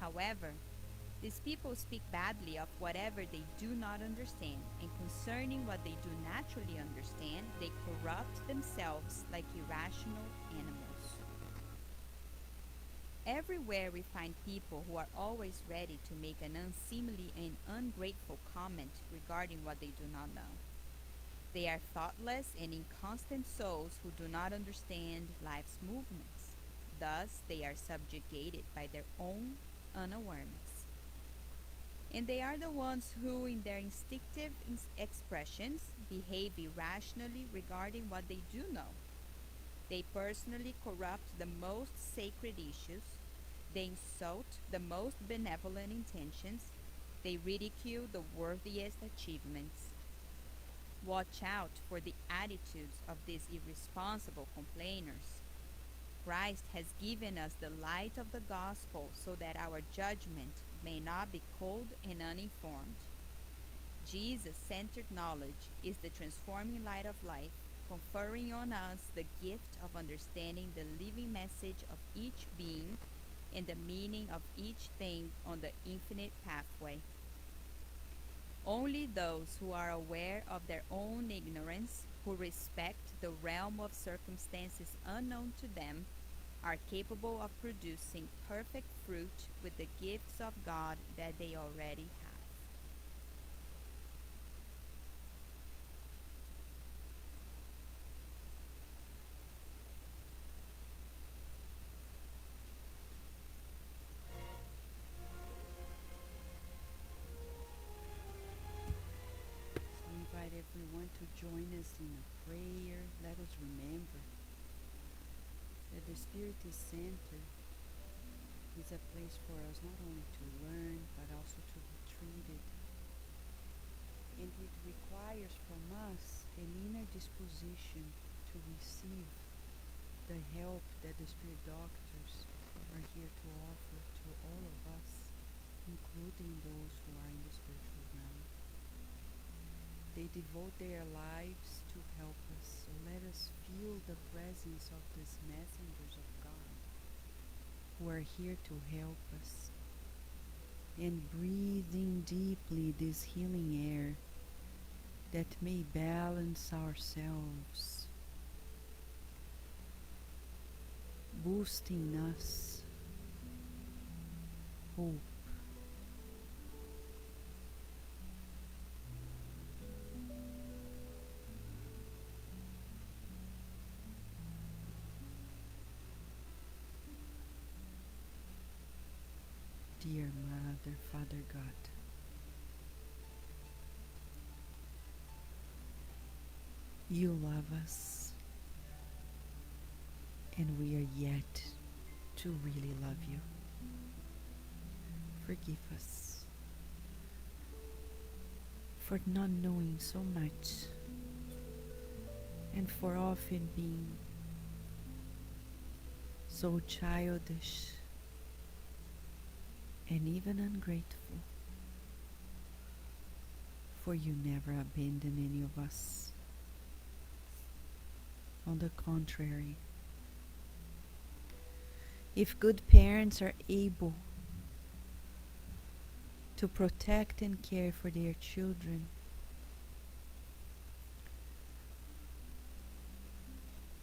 However, these people speak badly of whatever they do not understand, and concerning what they do naturally understand, they corrupt themselves like irrational animals. Everywhere we find people who are always ready to make an unseemly and ungrateful comment regarding what they do not know. They are thoughtless and inconstant souls who do not understand life's movements. Thus, they are subjugated by their own unawareness. And they are the ones who, in their instinctive expressions, behave irrationally regarding what they do know. They personally corrupt the most sacred issues. They insult the most benevolent intentions. They ridicule the worthiest achievements. Watch out for the attitudes of these irresponsible complainers. Christ has given us the light of the gospel so that our judgment may not be cold and uninformed. Jesus-centered knowledge is the transforming light of life, conferring on us the gift of understanding the living message of each being and the meaning of each thing on the infinite pathway. Only those who are aware of their own ignorance, who respect the realm of circumstances unknown to them, are capable of producing perfect fruit with the gifts of God that they already have. So I invite everyone to join us in a prayer. Let us remember that the Spiritist Center is a place for us not only to learn but also to be treated. And it requires from us an inner disposition to receive the help that the Spirit Doctors are here to offer to all of us, including those who are in the spiritual realm. They devote their lives to help us, so let us feel the presence of these messengers of God who are here to help us, and breathing deeply this healing air that may balance ourselves, boosting us hope. Dear Mother, Father God, you love us, and we are yet to really love you. Forgive us for not knowing so much, and for often being so childish and even ungrateful, for you never abandon any of us. On the contrary, if good parents are able to protect and care for their children,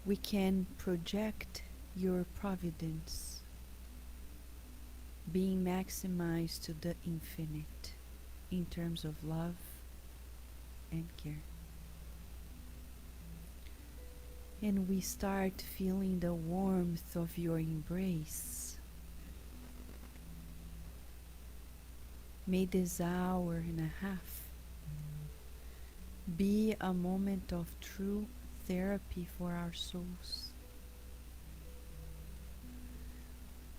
we can project your providence being maximized to the infinite in terms of love and care. And we start feeling the warmth of your embrace. May this hour and a half be a moment of true therapy for our souls,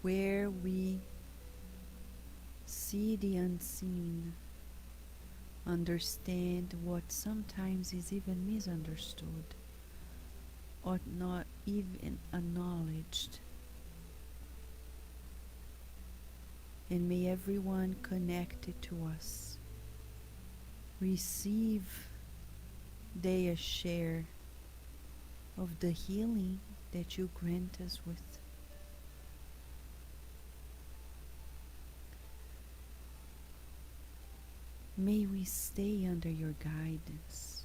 where we see the unseen, understand what sometimes is even misunderstood or not even acknowledged. And may everyone connected to us receive their share of the healing that you grant us with. May we stay under your guidance,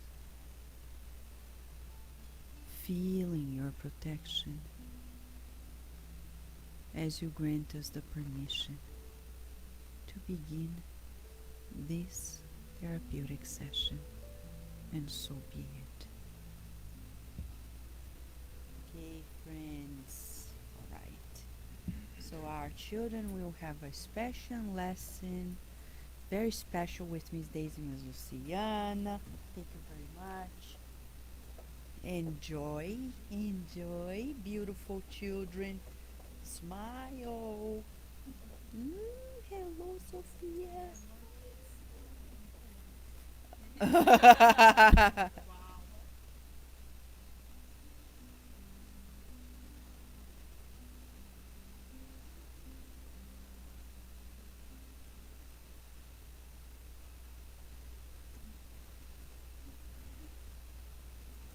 feeling your protection as you grant us the permission to begin this therapeutic session, and so be it. Okay, friends. All right. So our children will have a special lesson, very special, with Miss Daisy and Miss Luciana. Thank you very much. Enjoy, enjoy, beautiful children. Smile. Hello, Sophia.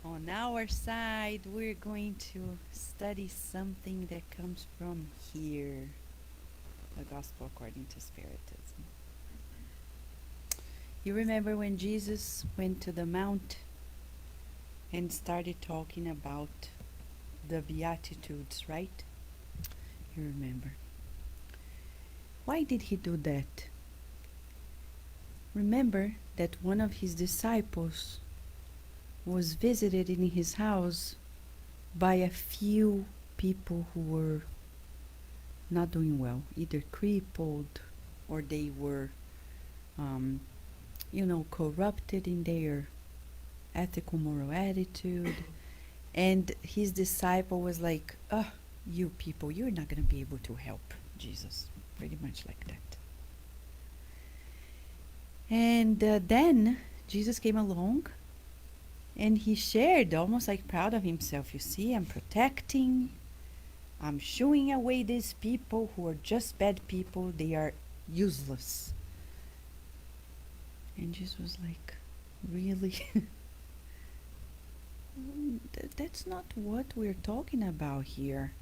On our side, we're going to study something that comes from here, the Gospel according to Spiritism. You remember when Jesus went to the Mount and started talking about the Beatitudes, right? You remember. Why did he do that? Remember that one of his disciples was visited in his house by a few people who were not doing well, either crippled or they were, corrupted in their ethical moral attitude. And his disciple was like, oh, you people, you're not going to be able to help Jesus. Pretty much like that. And then Jesus came along and he shared, almost like proud of himself. You see, I'm protecting, I'm shooing away these people who are just bad people. They are useless. And Jesus was like, really? That's not what we're talking about here.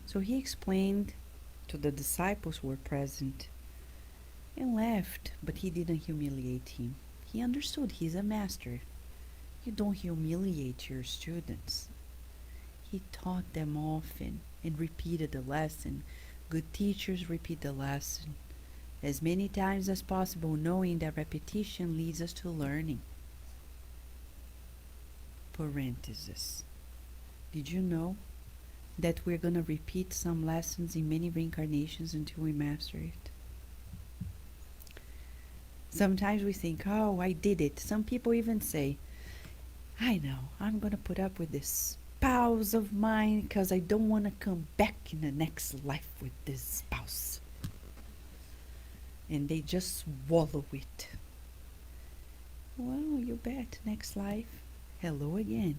So he explained to the disciples who were present and left, but he didn't humiliate him. He understood he's a master. You don't humiliate your students. He taught them often and repeated the lesson. Good teachers repeat the lesson as many times as possible, knowing that repetition leads us to learning. Parenthesis. Did you know that we're going to repeat some lessons in many reincarnations until we master it? Sometimes we think, oh, I did it. Some people even say, I know, I'm going to put up with this spouse of mine because I don't want to come back in the next life with this spouse. And they just swallow it. Well, you bet, next life, hello again.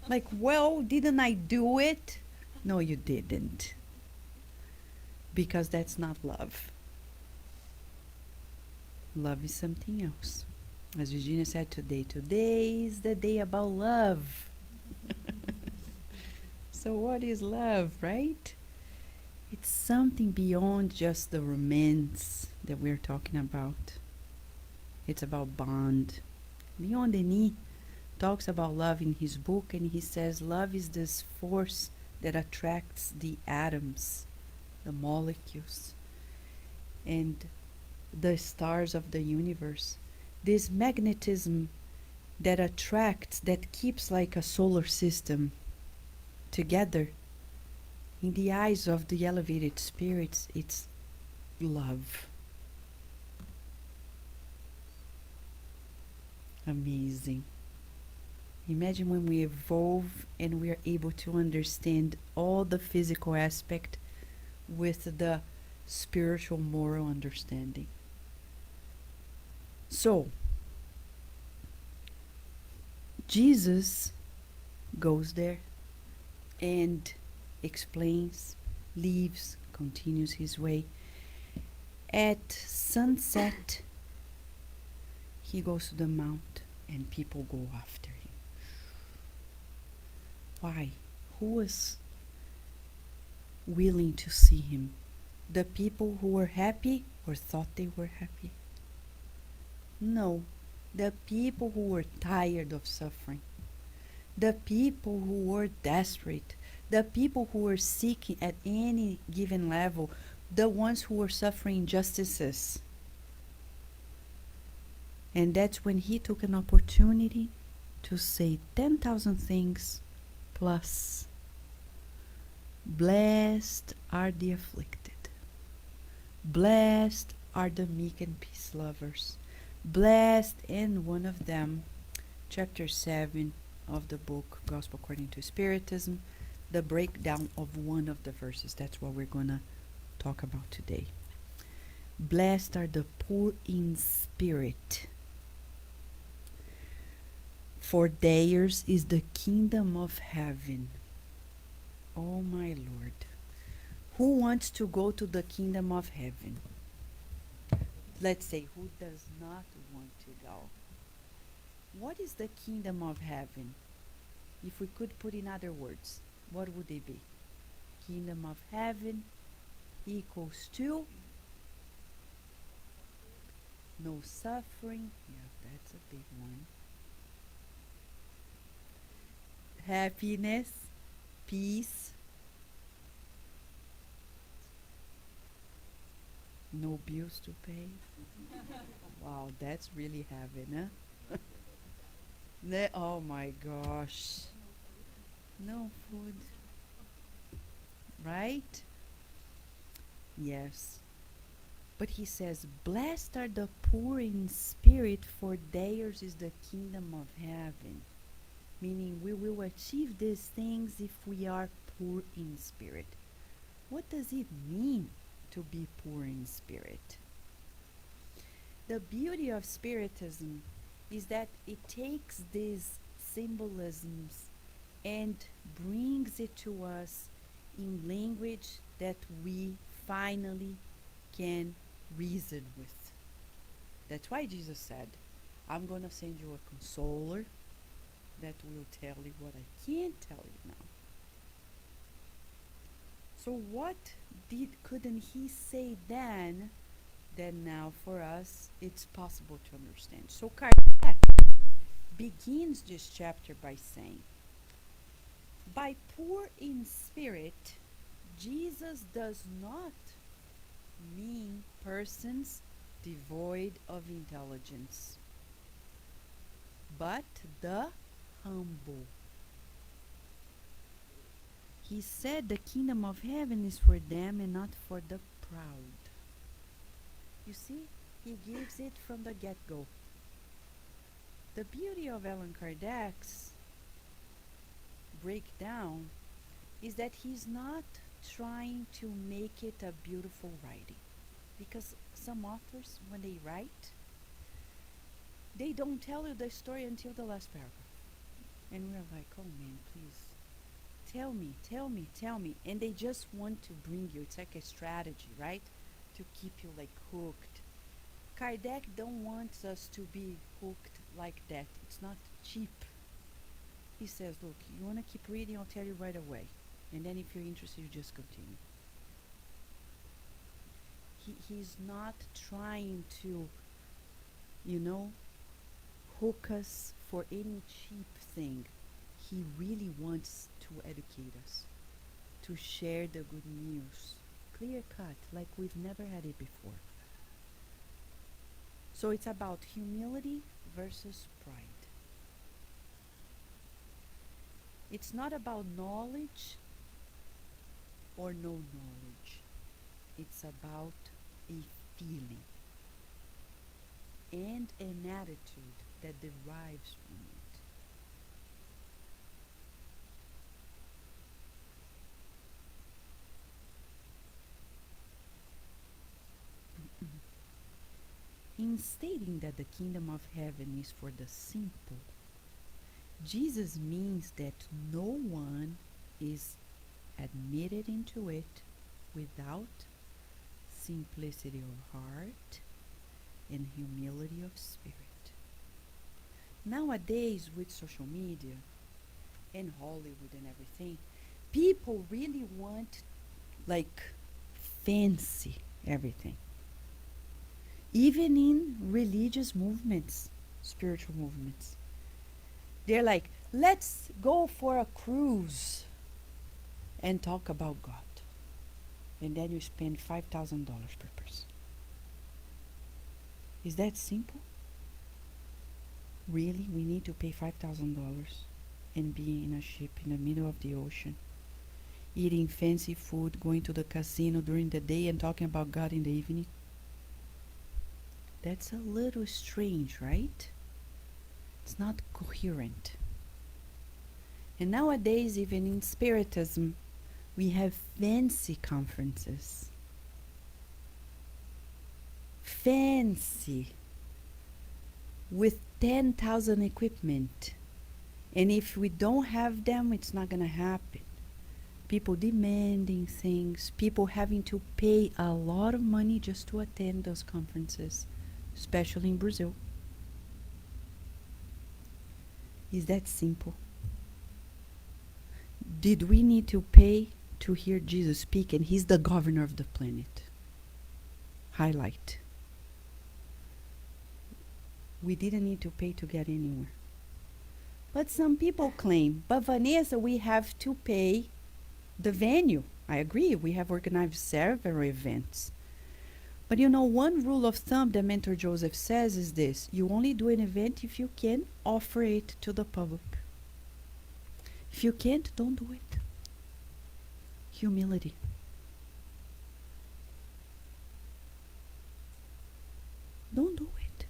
Like, well, didn't I do it? No, you didn't. Because that's not love. Love is something else. As Virginia said today is the day about love. So what is love, right? It's something beyond just the romance that we're talking about. It's about bond. Leon Denis talks about love in his book, and he says love is this force that attracts the atoms, the molecules, and the stars of the universe. This magnetism that attracts, that keeps like a solar system together. In the eyes of the elevated spirits, it's love. Amazing. Imagine when we evolve and we are able to understand all the physical aspect with the spiritual moral understanding. So, Jesus goes there and explains, leaves, continues his way. At sunset, he goes to the mount and people go after him. Why? Who was willing to see him? The people who were happy or thought they were happy? No, the people who were tired of suffering, the people who were desperate, the people who were seeking at any given level, the ones who were suffering injustices. And that's when he took an opportunity to say 10,000 things plus. Blessed are the afflicted. Blessed are the meek and peace lovers. Blessed, and one of them, chapter 7 of the book Gospel According to Spiritism, the breakdown of one of the verses. That's what we're going to talk about today. Blessed are the poor in spirit, for theirs is the kingdom of heaven. Oh my Lord. Who wants to go to the kingdom of heaven? Let's say, who does not want to go? What is the kingdom of heaven? If we could put in other words, what would it be? Kingdom of heaven equals to no suffering. Yeah, that's a big one. Happiness, peace, no bills to pay. Wow, that's really heaven, huh? Oh my gosh. No food. Right? Yes. But he says, blessed are the poor in spirit, for theirs is the kingdom of heaven. Meaning we will achieve these things if we are poor in spirit. What does it mean to be poor in spirit? The beauty of Spiritism is that it takes these symbolisms and brings it to us in language that we finally can reason with. That's why Jesus said, I'm going to send you a consoler that will tell you what I can't tell you now. So what couldn't he say then that now for us it's possible to understand? So Kardec begins this chapter by saying, by poor in spirit, Jesus does not mean persons devoid of intelligence, but the humble. He said the kingdom of heaven is for them and not for the proud. You see, he gives it from the get-go. The beauty of Allan Kardec's breakdown is that he's not trying to make it a beautiful writing. Because some authors, when they write, they don't tell you the story until the last paragraph. And we're like, oh man, please, tell me. And they just want to bring you, it's like a strategy, right? To keep you like hooked. Kardec don't want us to be hooked like that. It's not cheap. He says, look, you want to keep reading, I'll tell you right away. And then if you're interested, you just continue. He's not trying to, hook us for any cheap thing. He really wants to educate us, to share the good news, clear cut, like we've never had it before. So it's about humility versus pride. It's not about knowledge or no knowledge. It's about a feeling and an attitude that derives from it. In stating that the kingdom of heaven is for the simple, Jesus means that no one is admitted into it without simplicity of heart and humility of spirit. Nowadays, with social media and Hollywood and everything, people really want like fancy everything. even in religious movements, spiritual movements. They're like, let's go for a cruise and talk about God. And then you spend $5,000 per person. Is that simple? Really? We need to pay $5,000 and be in a ship in the middle of the ocean, eating fancy food, going to the casino during the day and talking about God in the evening? That's a little strange, right? It's not coherent. And nowadays, even in Spiritism, we have fancy conferences. Fancy. With 10,000 equipment. And if we don't have them, it's not going to happen. People demanding things, people having to pay a lot of money just to attend those conferences, especially in Brazil. Is that simple? Did we need to pay to hear Jesus speak? And he's the governor of the planet. Highlight. We didn't need to pay to get anywhere. But some people claim, but Vanessa, we have to pay the venue. I agree, we have organized several events. But you know, one rule of thumb that Mentor Joseph says is this: you only do an event if you can offer it to the public. If you can't, don't do it. Humility. Don't do it.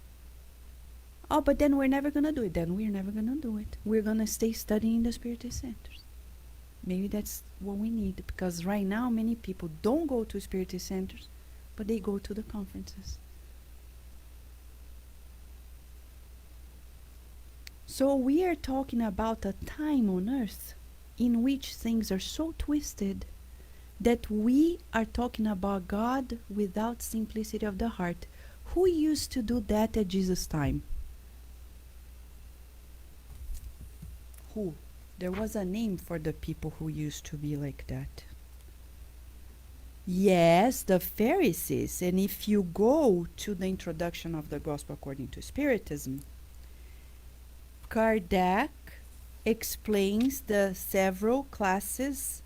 Oh, but then we're never going to do it. Then we're never going to do it. We're going to stay studying the Spiritist centers. Maybe that's what we need, because right now many people don't go to Spiritist centers, but they go to the conferences. So we are talking about a time on earth in which things are so twisted that we are talking about God without simplicity of the heart. Who used to do that at Jesus' time? Who? There was a name for the people who used to be like that. Yes, the Pharisees. And if you go to the introduction of the Gospel according to Spiritism, Kardec explains the several classes,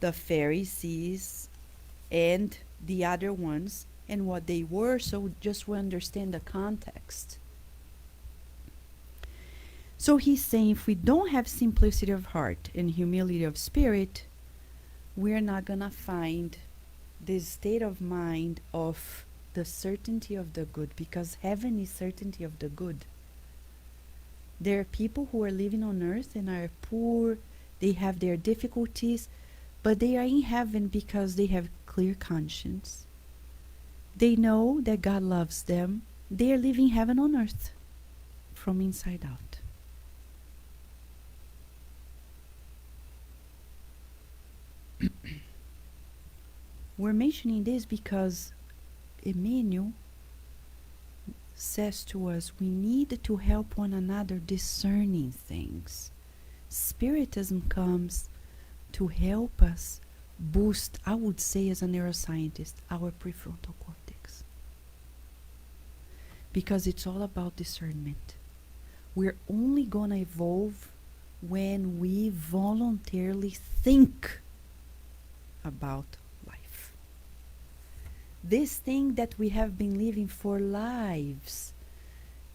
the Pharisees and the other ones, and what they were, so just we understand the context. So he's saying if we don't have simplicity of heart and humility of spirit, we're not going to find this state of mind of the certainty of the good, because heaven is certainty of the good. There are people who are living on earth and are poor, they have their difficulties, but they are in heaven because they have clear conscience. They know that God loves them. They are living heaven on earth from inside out. We're mentioning this because Emmanuel says to us we need to help one another discerning things. Spiritism comes to help us boost, I would say as a neuroscientist, our prefrontal cortex. Because it's all about discernment. We're only going to evolve when we voluntarily think about life. This thing that we have been living for lives.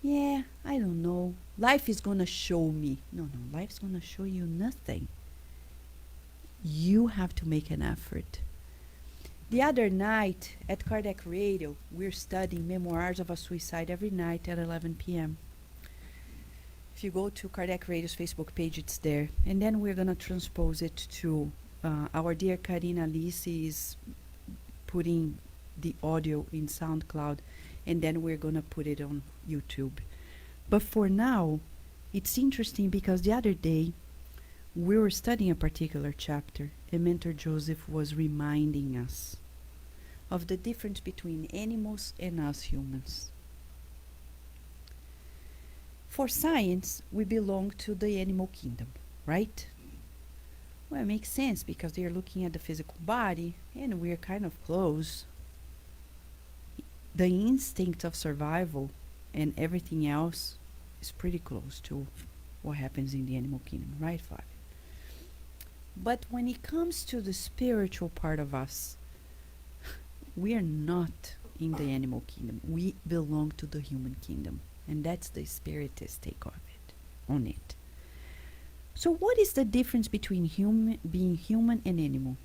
Yeah, I don't know. Life is going to show me. No, life's going to show you nothing. You have to make an effort. The other night at Kardec Radio, we're studying Memoirs of a Suicide every night at 11 p.m. If you go to Kardec Radio's Facebook page, it's there. And then we're going to transpose it to our dear Karina Lisi is putting the audio in SoundCloud, and then we're going to put it on YouTube. But for now, it's interesting because the other day we were studying a particular chapter, and Mentor Joseph was reminding us of the difference between animals and us humans. For science, we belong to the animal kingdom, right? Well, it makes sense because they are looking at the physical body and we're kind of close. the instinct of survival and everything else is pretty close to what happens in the animal kingdom, right, Flavia? But when it comes to the spiritual part of us, we are not in the animal kingdom. We belong to the human kingdom. And that's the Spiritist take on it. So what is the difference between being human and animal?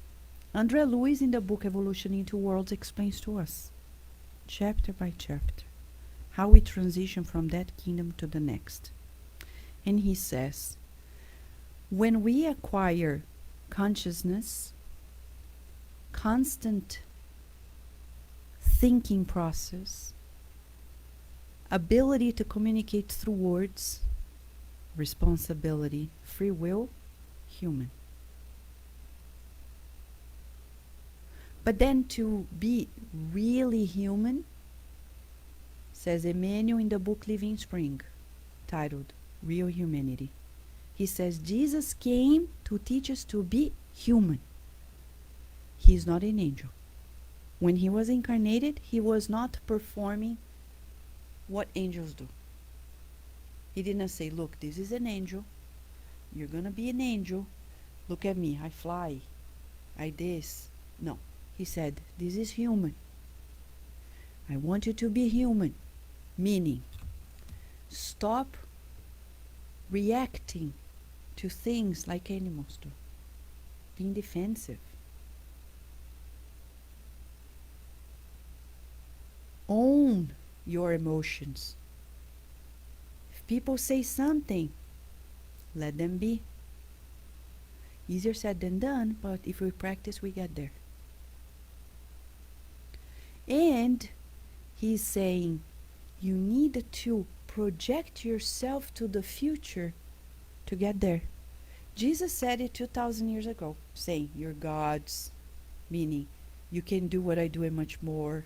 André Luiz in the book Evolution in Two Worlds explains to us, chapter by chapter, how we transition from that kingdom to the next. And he says, when we acquire consciousness, constant thinking process, ability to communicate through words, responsibility, free will, human. But then to be really human, says Emmanuel in the book Living Spring, titled Real Humanity. He says Jesus came to teach us to be human. He is not an angel. When he was incarnated, he was not performing what angels do. He did not say, look, this is an angel. You're going to be an angel. Look at me. I fly. I this. No. He said, this is human. I want you to be human. Meaning, stop reacting to things like animals do. Being defensive. Own your emotions. If people say something, let them be. Easier said than done, but if we practice, we get there. And he's saying you need to project yourself to the future to get there. Jesus said it 2,000 years ago, saying, you're gods, meaning you can do what I do and much more.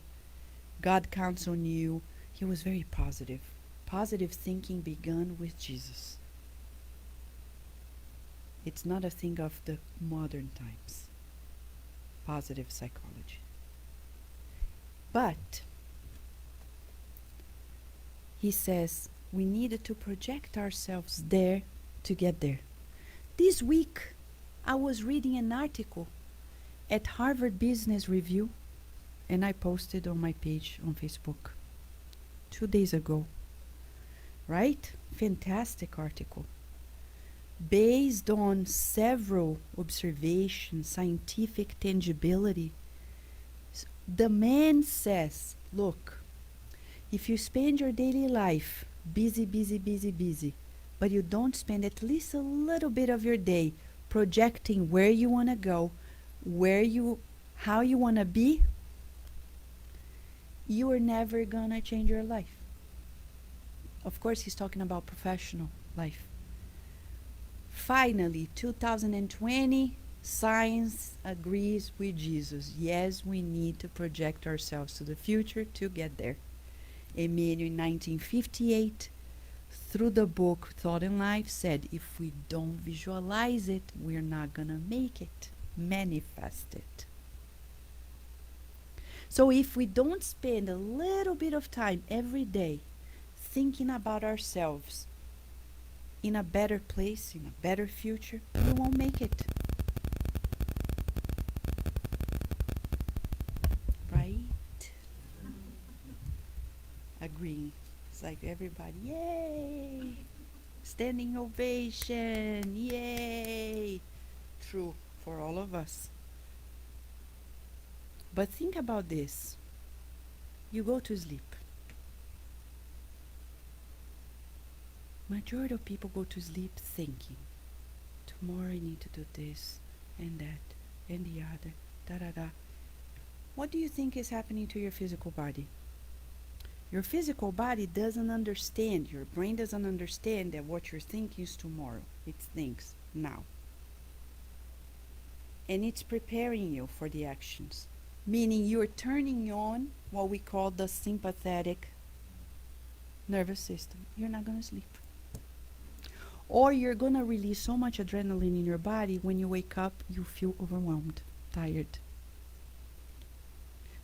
God counts on you. He was very positive. Positive thinking began with Jesus. It's not a thing of the modern times. Positive psychology. But he says we needed to project ourselves there to get there. This week, I was reading an article at Harvard Business Review, and I posted on my page on Facebook 2 days ago. Right? Fantastic article. Based on several observations, scientific tangibility, the man says, look, if you spend your daily life busy, but you don't spend at least a little bit of your day projecting where you want to go, how you want to be, you are never going to change your life. Of course, he's talking about professional life. Finally, 2020, science agrees with Jesus. Yes, we need to project ourselves to the future to get there. Emmanuel in 1958, through the book Thought and Life, said if we don't visualize it, we're not going to make it. Manifest it. So if we don't spend a little bit of time every day thinking about ourselves in a better place, in a better future, we won't make it. Right? Agreeing. It's like everybody, yay! Standing ovation, yay! True for all of us. But think about this. You go to sleep. Majority of people go to sleep thinking, tomorrow I need to do this and that and the other, da-da-da. What do you think is happening to your physical body? Your physical body doesn't understand, your brain doesn't understand that what you're thinking is tomorrow. It thinks now. And it's preparing you for the actions. Meaning you're turning on what we call the sympathetic nervous system. You're not going to sleep. Or you're going to release so much adrenaline in your body, when you wake up, you feel overwhelmed, tired.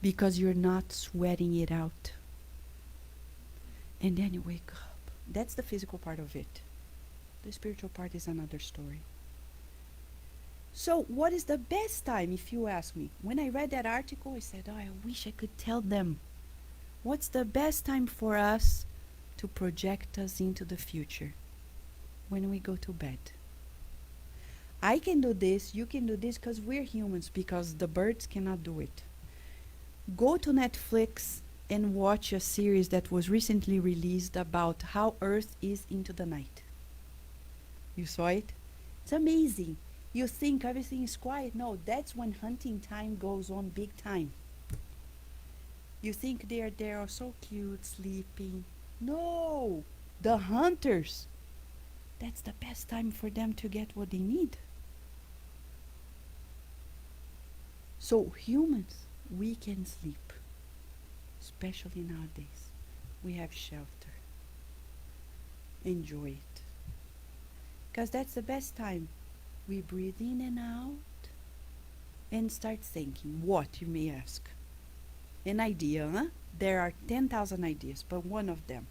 because you're not sweating it out. And then you wake up. That's the physical part of it. The spiritual part is another story. So, what is the best time, if you ask me? When I read that article, I said, oh, I wish I could tell them. What's the best time for us to project us into the future? When we go to bed. I can do this, you can do this, because we're humans, because the birds cannot do it. Go to Netflix and watch a series that was recently released about how Earth is into the night. You saw it? It's amazing. You think everything is quiet. No, that's when hunting time goes on big time. You think they are so cute, sleeping. No! The hunters! That's the best time for them to get what they need. So humans, we can sleep. Especially nowadays. We have shelter. Enjoy it. Because that's the best time. We breathe in and out and start thinking. What, you may ask? An idea, huh? There are 10,000 ideas, but one of them.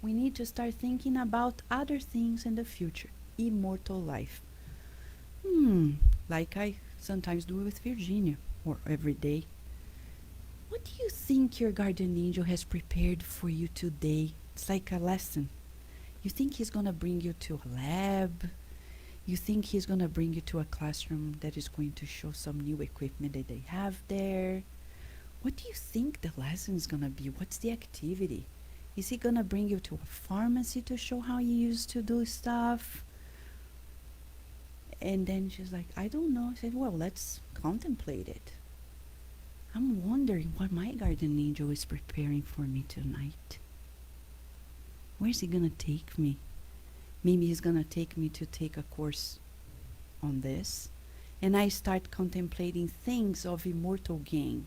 We need to start thinking about other things in the future. Immortal life. Like I sometimes do with Virginia, or every day. What do you think your guardian angel has prepared for you today? It's like a lesson. You think he's going to bring you to a lab? You think he's going to bring you to a classroom that is going to show some new equipment that they have there? What do you think the lesson is going to be? What's the activity? Is he going to bring you to a pharmacy to show how you used to do stuff? And then she's like, I don't know. I said, well, let's contemplate it. I'm wondering what my guardian angel is preparing for me tonight. Where's he going to take me? Maybe he's going to take me to take a course on this. And I start contemplating things of immortal gain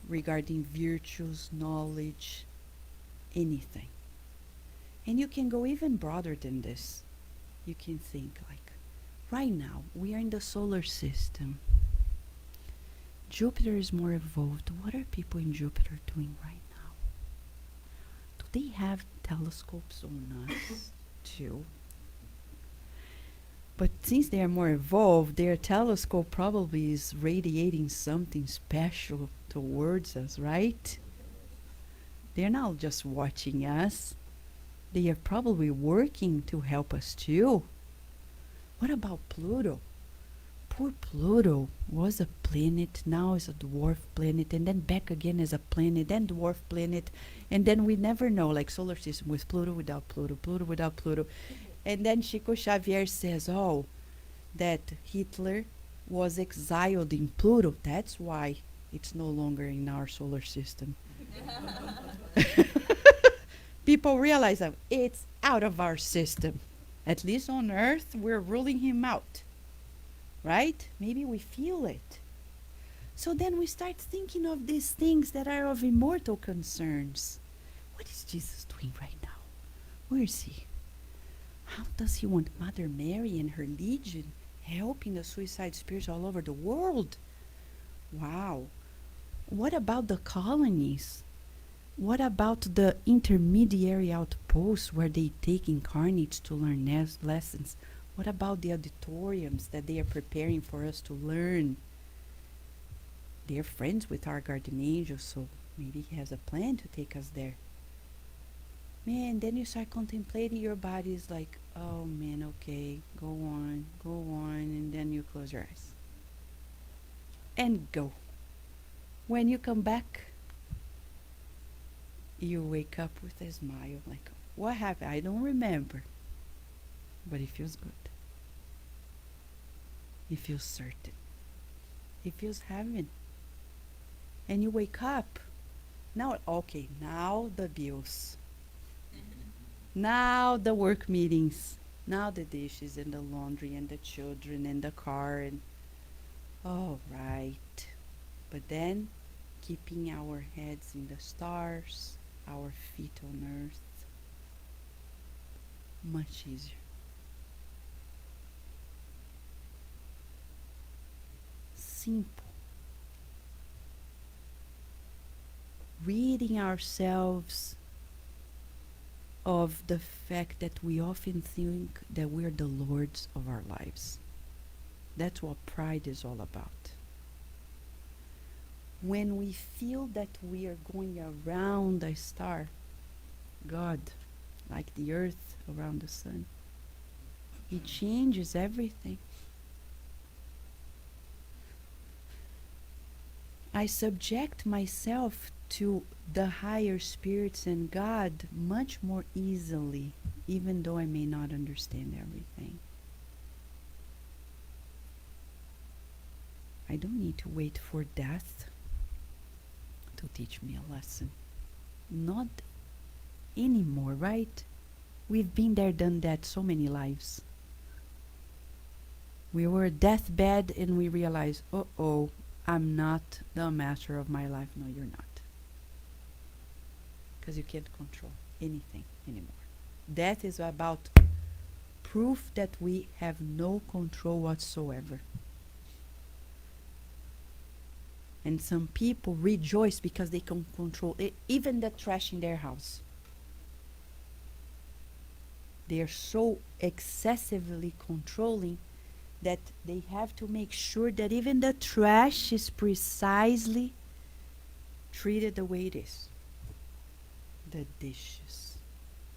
regarding virtues, knowledge, anything. And you can go even broader than this. You can think like, right now, we are in the solar system. Jupiter is more evolved. What are people in Jupiter doing right now? Do they have telescopes on us too? But since they are more evolved, their telescope probably is radiating something special towards us, right? They're not just watching us. They are probably working to help us too. What about Pluto? Poor Pluto was a planet, now is a dwarf planet, and then back again as a planet, then dwarf planet, and then we never know, like solar system with Pluto, without Pluto, Pluto without Pluto. And then Chico Xavier says, oh, that Hitler was exiled in Pluto. That's why it's no longer in our solar system. People realize that it's out of our system. At least on Earth, we're ruling him out. Right? Maybe we feel it. So then we start thinking of these things that are of immortal concerns. What is Jesus doing right now? Where is he? How does he want Mother Mary and her legion helping the suicide spirits all over the world? Wow. What about the colonies? What about the intermediary outposts where they take incarnates to learn lessons? What about the auditoriums that they are preparing for us to learn? They're friends with our guardian angel, so maybe he has a plan to take us there. Man, then you start contemplating your body is like, oh man, okay, go on, and then you close your eyes. And go. When you come back, you wake up with a smile, like, what happened? I don't remember. But it feels good. It feels certain. It feels heaven. And you wake up. Now, okay, now the bills. Now the work meetings. Now the dishes and the laundry and the children and the car. And all right. But then, keeping our heads in the stars, our feet on earth. Much easier. Simple. ridding ourselves of the fact that we often think that we're the lords of our lives. That's what pride is all about. When we feel that we are going around a star, God, like the earth around the sun, He changes everything. I subject myself to the higher spirits and God much more easily, even though I may not understand everything. I don't need to wait for death to teach me a lesson. Not anymore, right? We've been there, done that so many lives. We were deathbed and we realized, uh-oh, I'm not the master of my life. No, you're not. Because you can't control anything anymore. Death is about proof that we have no control whatsoever. And some people rejoice because they can control even the trash in their house. They are so excessively controlling that they have to make sure that even the trash is precisely treated the way it is. The dishes,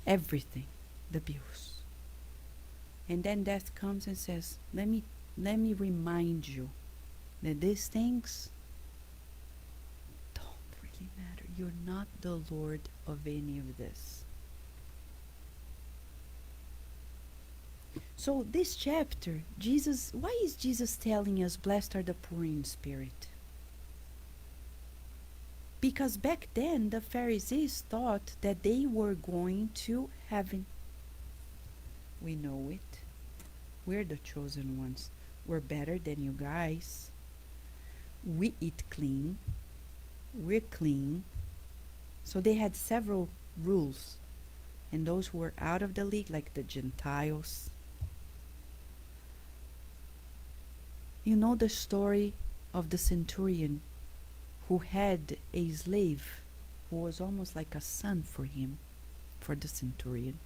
everything, the bills. And then death comes and says, let me remind you that these things don't really matter. You're not the Lord of any of this. So this chapter, why is Jesus telling us, blessed are the poor in spirit? Because back then the Pharisees thought that they were going to heaven. We know it. We're the chosen ones. We're better than you guys. We eat clean. We're clean. So they had several rules. And those who were out of the league, like the Gentiles. You know the story of the centurion who had a slave who was almost like a son for him, for the centurion.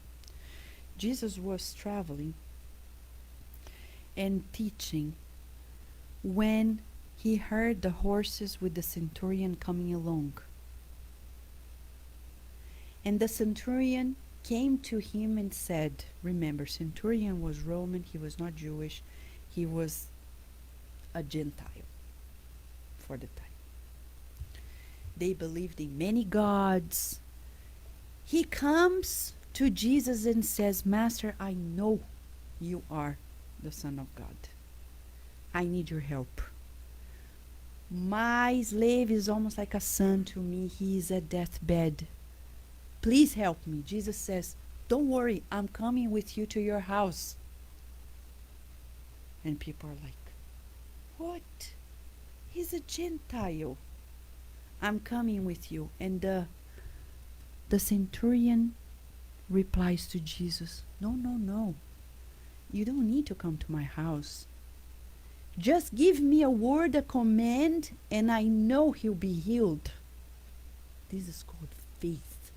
Jesus was traveling and teaching when he heard the horses with the centurion coming along. And the centurion came to him and said, remember, centurion was Roman, he was not Jewish, he was a Gentile for the time. They believed in many gods. He comes to Jesus and says, Master, I know you are the Son of God. I need your help. My slave is almost like a son to me. He is at deathbed. Please help me. Jesus says, don't worry, I'm coming with you to your house. And people are like, what? He's a Gentile. I'm coming with you. And the centurion replies to Jesus, no. You don't need to come to my house. Just give me a word, a command, and I know he'll be healed. This is called faith.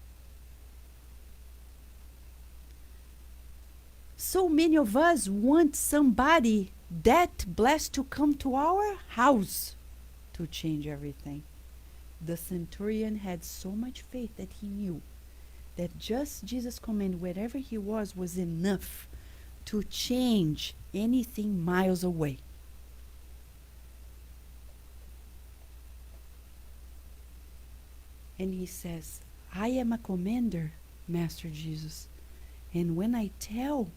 So many of us want somebody that blessed to come to our house to change everything. The centurion had so much faith that he knew that just Jesus' command, wherever he was enough to change anything miles away. And he says, I am a commander, Master Jesus. And when I tell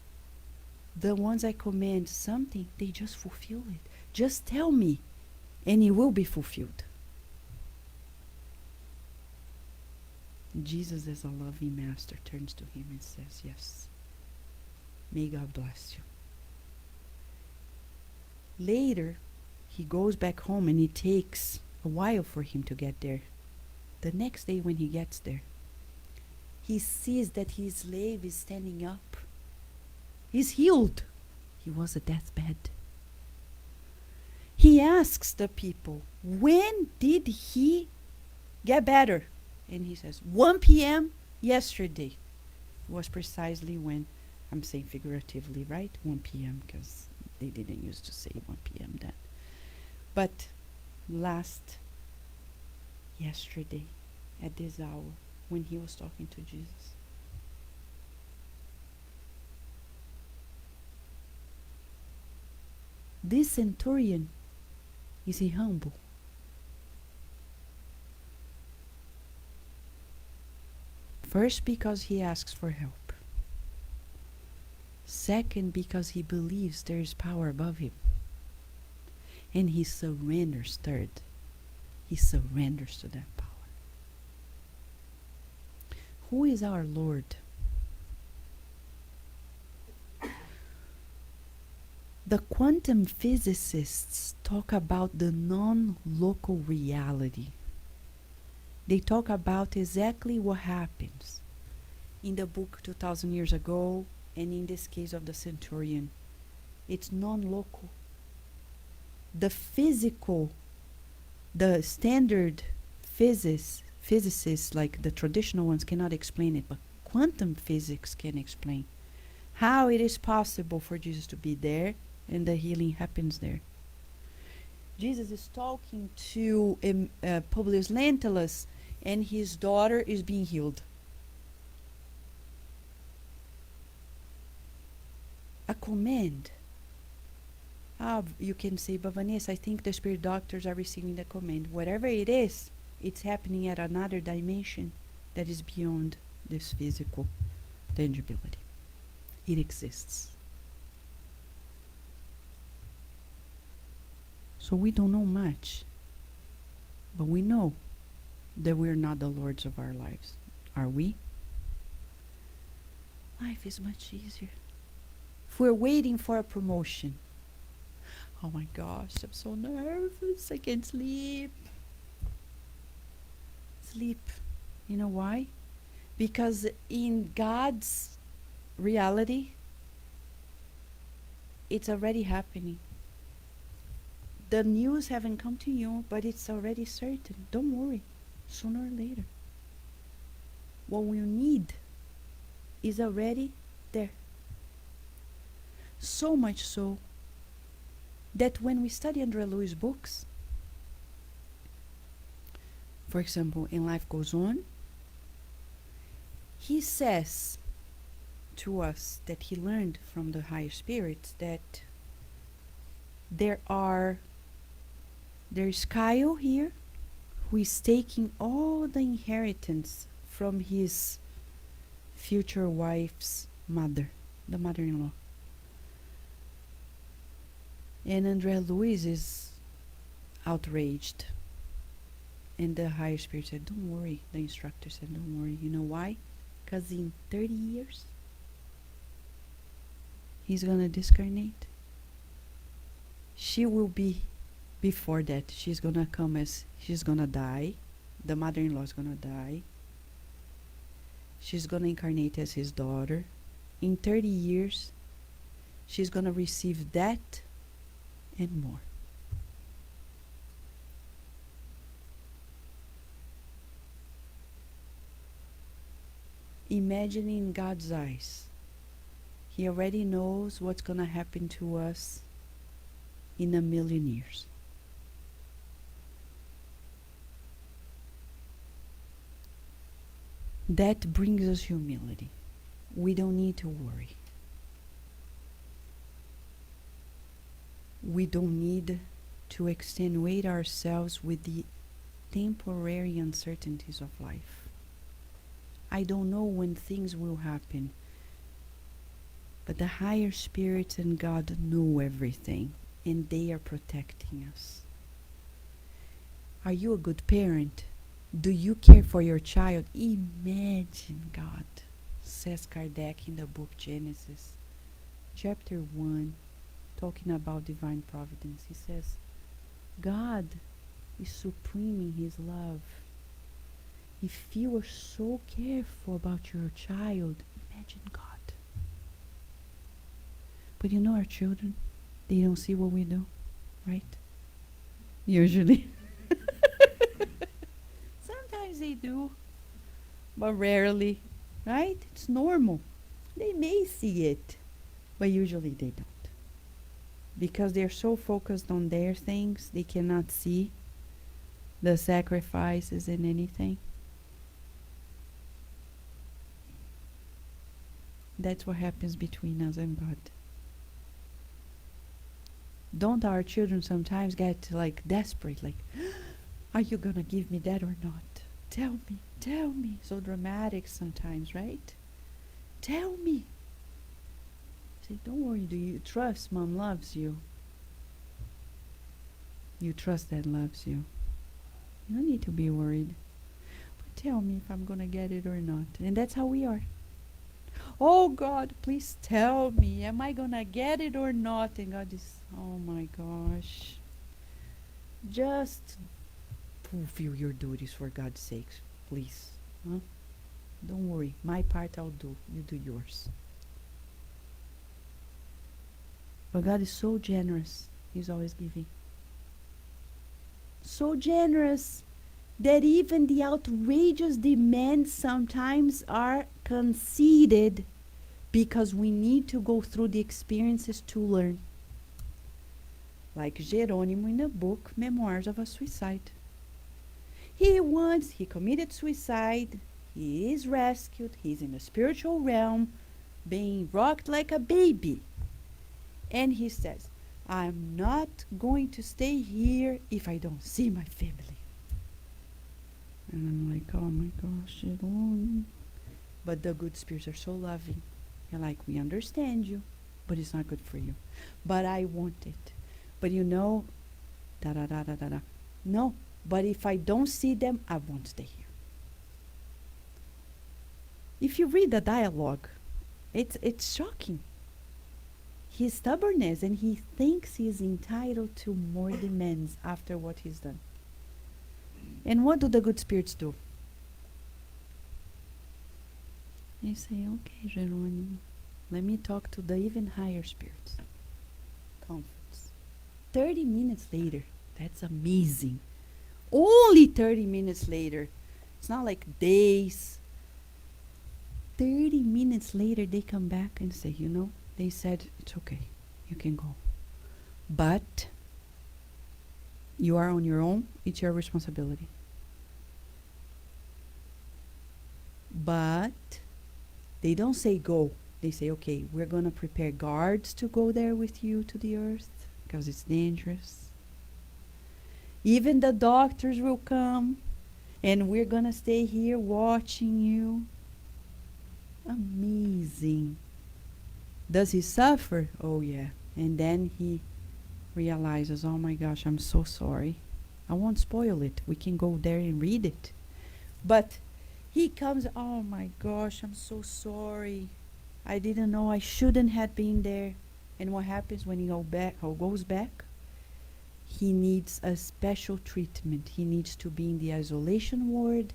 the ones I command something, they just fulfill it. Just tell me, and it will be fulfilled. Jesus, as a loving master, turns to him and says, yes, may God bless you. Later, he goes back home and it takes a while for him to get there. The next day when he gets there, he sees that his slave is standing up. He's healed. He was a deathbed. He asks the people, when did he get better? And he says, 1 p.m. yesterday was precisely when, I'm saying figuratively, right? 1 p.m. because they didn't used to say 1 p.m. then. But yesterday, at this hour, when he was talking to Jesus. This centurion, is he humble? First, because he asks for help. Second, because he believes there is power above him. And he surrenders. Third, he surrenders to that power. Who is our Lord? The quantum physicists talk about the non-local reality. They talk about exactly what happens in the book 2,000 years ago, and in this case of the centurion. It's non-local. The physical, the standard physicists, like the traditional ones, cannot explain it, but quantum physics can explain how it is possible for Jesus to be there and the healing happens there. Jesus is talking to Publius Lentulus, and his daughter is being healed. A command. You can say, but Vanessa, I think the spirit doctors are receiving the command. Whatever it is, it's happening at another dimension that is beyond this physical tangibility. It exists. So we don't know much, but we know that we're not the lords of our lives. Are we? Life is much easier. If we're waiting for a promotion, oh my gosh, I'm so nervous, I can't sleep. Sleep. You know why? Because in God's reality, it's already happening. The news haven't come to you, but it's already certain. Don't worry. Sooner or later. What we need is already there. So much so that when we study André Louis' books, for example, in Life Goes On, he says to us that he learned from the higher spirits that there's Kyle here who is taking all the inheritance from his future wife's mother, the mother-in-law. And André Louis is outraged. And the higher spirit said, don't worry. The instructor said, don't worry. You know why? Because in 30 years, he's going to discarnate. She will be, before that, she's going to come as, she's going to die. The mother-in-law is going to die. She's going to incarnate as his daughter. In 30 years, she's going to receive that and more. Imagine in God's eyes. He already knows what's going to happen to us in 1,000,000 years. That brings us humility. We don't need to worry. We don't need to extenuate ourselves with the temporary uncertainties of life. I don't know when things will happen, but the higher spirits and God know everything, and they are protecting us. Are you a good parent? Do you care for your child? Imagine God, says Kardec in the book Genesis, chapter 1, talking about divine providence. He says, God is supreme in his love. If you are so careful about your child, imagine God. But you know our children, they don't see what we do, right? Usually. Sometimes they do. but rarely, right? It's normal. They may see it, but usually they don't. Because they're so focused on their things, they cannot see the sacrifices and anything. That's what happens between us and God. Don't our children sometimes get like desperate, like, are you gonna give me that or not? Tell me, tell me. So dramatic sometimes, right? Tell me. Say, don't worry, do you trust mom loves you? You trust dad loves you. You don't need to be worried. But tell me if I'm gonna get it or not. And that's how we are. Oh God, please tell me, am I gonna get it or not? And God is, oh my gosh. Just fulfill your duties for God's sakes, please. Huh? Don't worry, my part I'll do. You do yours. But God is so generous. He's always giving. So generous that even the outrageous demands sometimes are conceded because we need to go through the experiences to learn. Like Geronimo in the book Memoirs of a Suicide. He committed suicide, he is rescued, he's in the spiritual realm, being rocked like a baby. And he says, I'm not going to stay here if I don't see my family. And I'm like, oh my gosh, Geronimo. But the good spirits are so loving. They're like, we understand you, but it's not good for you. But I want it. But you know, da da da da da da. No, but if I don't see them, I won't stay here. If you read the dialogue, it's shocking. His stubbornness, and he thinks he's entitled to more demands after what he's done. And what do the good spirits do? They say, okay, Geronimo, let me talk to the even higher spirits. Comforts. 30 minutes later, that's amazing. Only 30 minutes later. It's not like days. 30 minutes later, they come back and say, they said, it's okay, you can go. But you are on your own, it's your responsibility. But they don't say go. They say, okay, we're going to prepare guards to go there with you to the earth because it's dangerous. Even the doctors will come and we're going to stay here watching you. Amazing. Does he suffer? Oh, yeah. And then he realizes, oh my gosh, I'm so sorry. I won't spoil it. We can go there and read it. But he comes, oh my gosh, I'm so sorry. I didn't know, I shouldn't have been there. And what happens when he goes back? He needs a special treatment. He needs to be in the isolation ward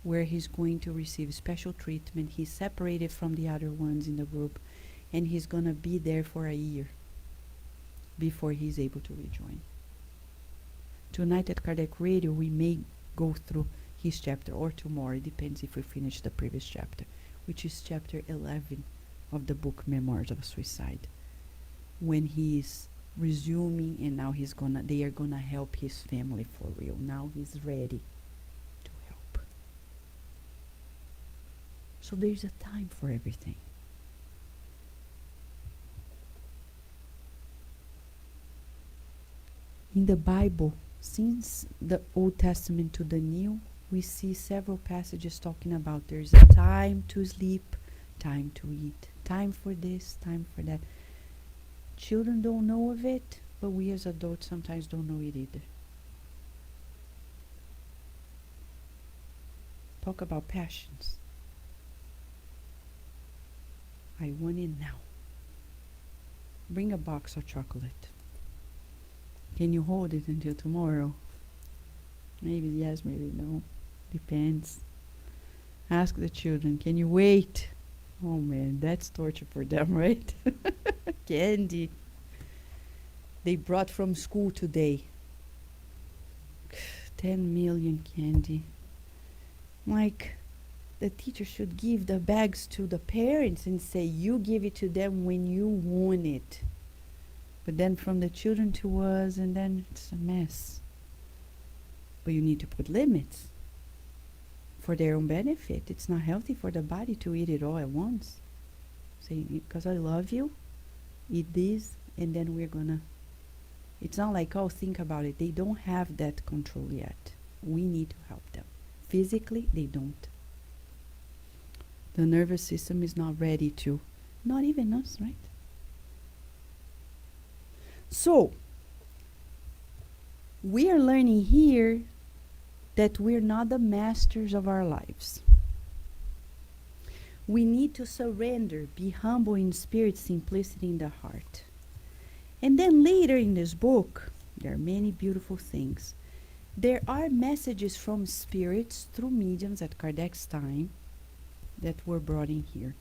where he's going to receive special treatment. He's separated from the other ones in the group. And he's going to be there for a year before he's able to rejoin. Tonight at Kardec Radio, we may go through his chapter, or tomorrow, it depends if we finish the previous chapter, which is chapter 11 of the book Memoirs of a Suicide, when he is resuming and now they are gonna help his family for real. Now he's ready to help. So there's a time for everything. In the Bible, since the Old Testament to the New, we see several passages talking about there's a time to sleep, time to eat, time for this, time for that. Children don't know of it, but we as adults sometimes don't know it either. Talk about passions. I want it now. Bring a box of chocolate. Can you hold it until tomorrow? Maybe yes, maybe no. Depends. Ask the children, can you wait? Oh man, that's torture for them, right? Candy. They brought from school today. 10 million candy. Like, the teacher should give the bags to the parents and say, you give it to them when you want it. But then from the children to us, and then it's a mess. But you need to put limits for their own benefit. It's not healthy for the body to eat it all at once. Say, because I love you, eat this, and then we're gonna. It's not like, oh, think about it. They don't have that control yet. We need to help them. Physically, they don't. The nervous system is not ready to. Not even us, right? So, we are learning here that we're not the masters of our lives. We need to surrender, be humble in spirit, simplicity in the heart. And then later in this book, there are many beautiful things. There are messages from spirits through mediums at Kardec's time that were brought in here.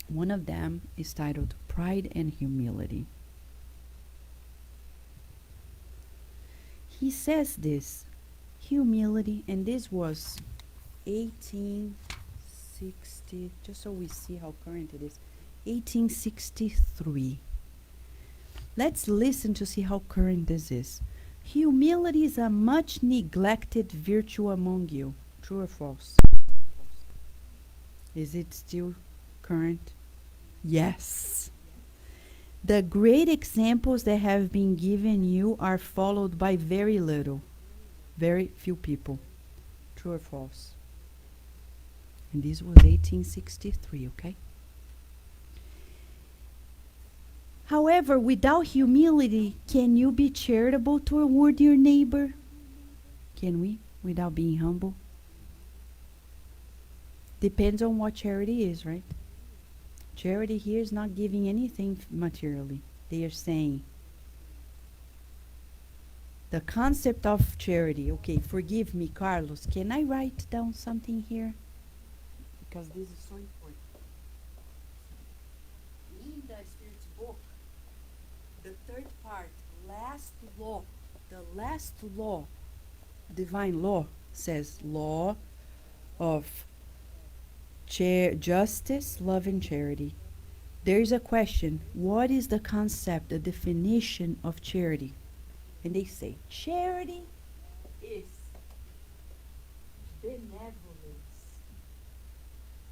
One of them is titled Pride and Humility. He says this, humility, and this was 1860, just so we see how current it is, 1863. Let's listen to see how current this is. Humility is a much neglected virtue among you. True or false? Is it still current? Yes. The great examples that have been given you are followed by very few people. True or false? And this was 1863, okay? However, without humility, can you be charitable toward your neighbor? Can we, without being humble? Depends on what charity is, right? Charity here is not giving anything materially. They are saying the concept of charity. Okay, forgive me, Carlos. Can I write down something here? Because this is so important. In the Spirit's book, the third part, last law, the last law, divine law, says law of justice, love, and charity. There is a question, what is the concept, the definition of charity? And they say, charity is benevolence.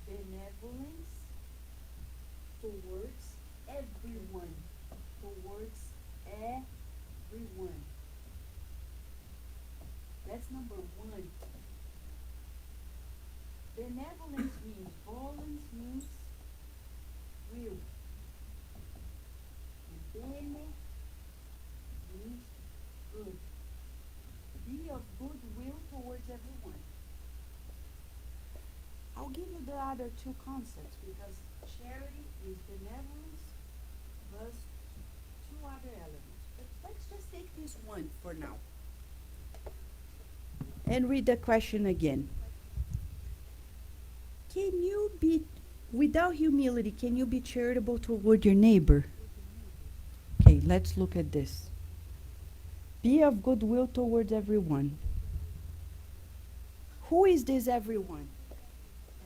Benevolence towards everyone. Towards everyone. That's number one. Benevolence means volens means will. And bene means good. Be of good will towards everyone. I'll give you the other two concepts because charity is benevolence plus two other elements. But let's just take this one for now. And read the question again. Can you be, without humility, can you be charitable toward your neighbor? Okay, let's look at this. Be of goodwill towards everyone. Who is this everyone?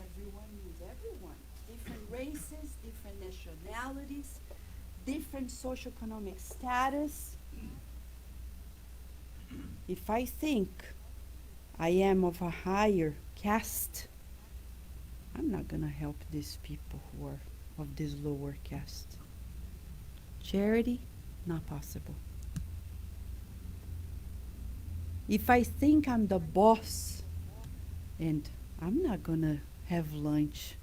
Everyone means everyone. Different races, different nationalities, different socioeconomic status. If I think I am of a higher caste, I'm not going to help these people who are of this lower caste. Charity, not possible. If I think I'm the boss and I'm not going to have lunch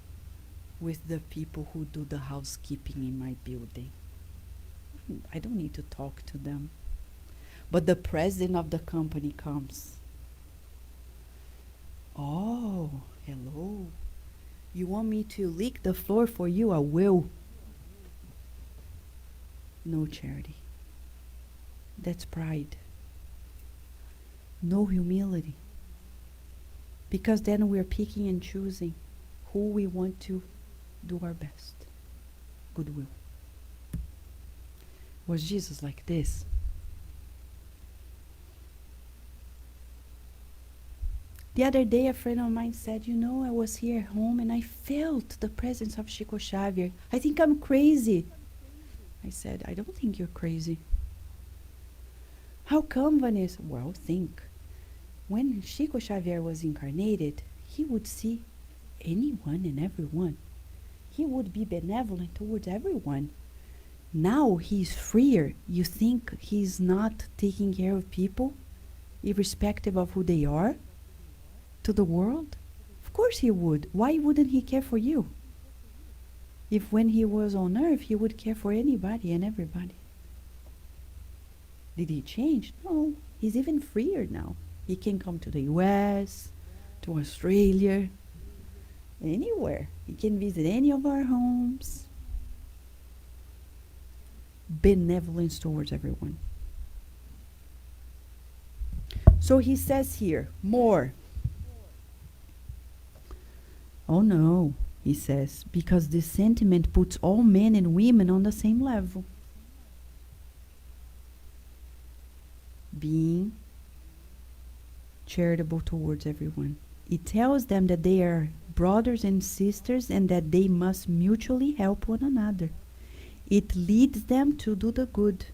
with the people who do the housekeeping in my building, I don't need to talk to them. But the president of the company comes. Oh, hello. You want me to lick the floor for you? I will. No charity. That's pride. No humility. Because then we're picking and choosing who we want to do our best. Goodwill. Was Jesus like this? The other day, a friend of mine said, I was here at home and I felt the presence of Chico Xavier. I think I'm crazy. I said, I don't think you're crazy. How come, Vanessa? Well, think. When Chico Xavier was incarnated, he would see anyone and everyone. He would be benevolent towards everyone. Now he's freer. You think he's not taking care of people, irrespective of who they are, to the world? Of course he would. Why wouldn't he care for you? If when he was on earth, he would care for anybody and everybody. Did he change? No. He's even freer now. He can come to the US, to Australia, anywhere. He can visit any of our homes. Benevolence towards everyone. So he says here, more. Oh no, he says, because this sentiment puts all men and women on the same level. Being charitable towards everyone. It tells them that they are brothers and sisters and that they must mutually help one another. It leads them to do the good.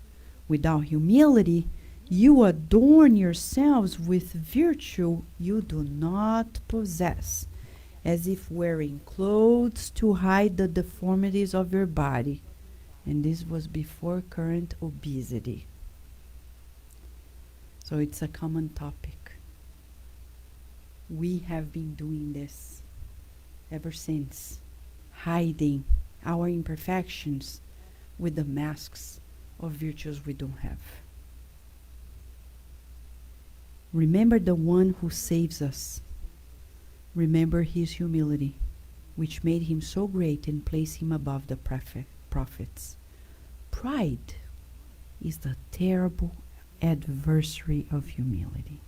Without humility, you adorn yourselves with virtue you do not possess, as if wearing clothes to hide the deformities of your body. And this was before current obesity. So it's a common topic. We have been doing this ever since, hiding our imperfections with the masks of virtues we don't have. Remember the one who saves us. Remember his humility, which made him so great and placed him above the prophets. Pride is the terrible adversary of humility.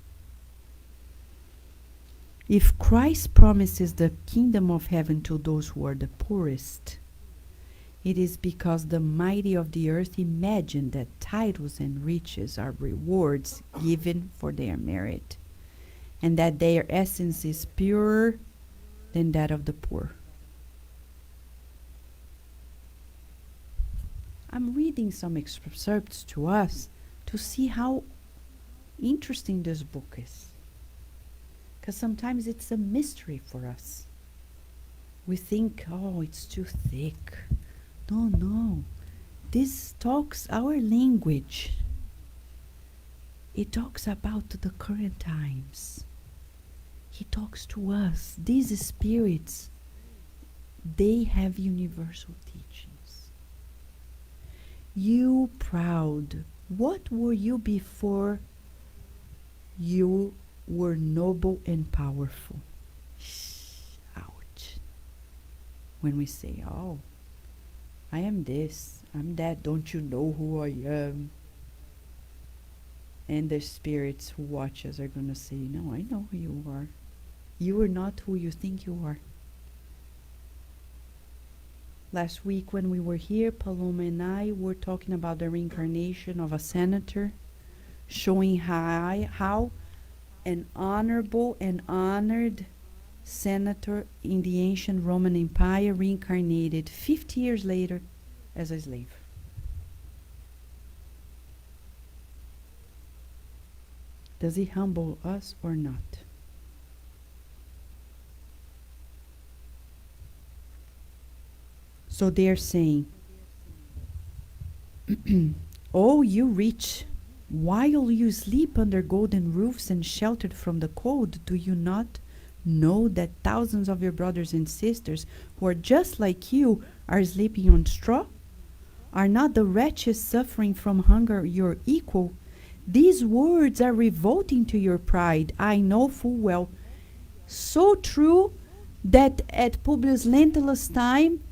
If Christ promises the kingdom of heaven to those who are the poorest, it is because the mighty of the earth imagine that titles and riches are rewards given for their merit, and that their essence is purer than that of the poor. I'm reading some excerpts to us to see how interesting this book is. Because sometimes it's a mystery for us. We think, oh, it's too thick. No. This talks our language. It talks about the current times. He talks to us. These spirits, they have universal teachings. You proud, what were you before you were noble and powerful? Ouch. When we say, oh, I am this, I'm that, don't you know who I am? And the spirits who watch us are going to say, no, I know who you are. You are not who you think you are. Last week when we were here, Paloma and I were talking about the reincarnation of a senator, showing how an honorable and honored senator in the ancient Roman Empire reincarnated 50 years later as a slave. Does he humble us or not? So they're saying, oh, you rich, while you sleep under golden roofs and sheltered from the cold, do you not know that thousands of your brothers and sisters who are just like you are sleeping on straw? Are not the wretches suffering from hunger your equal? These words are revolting to your pride, I know full well. So true that at Publius Lentulus' time,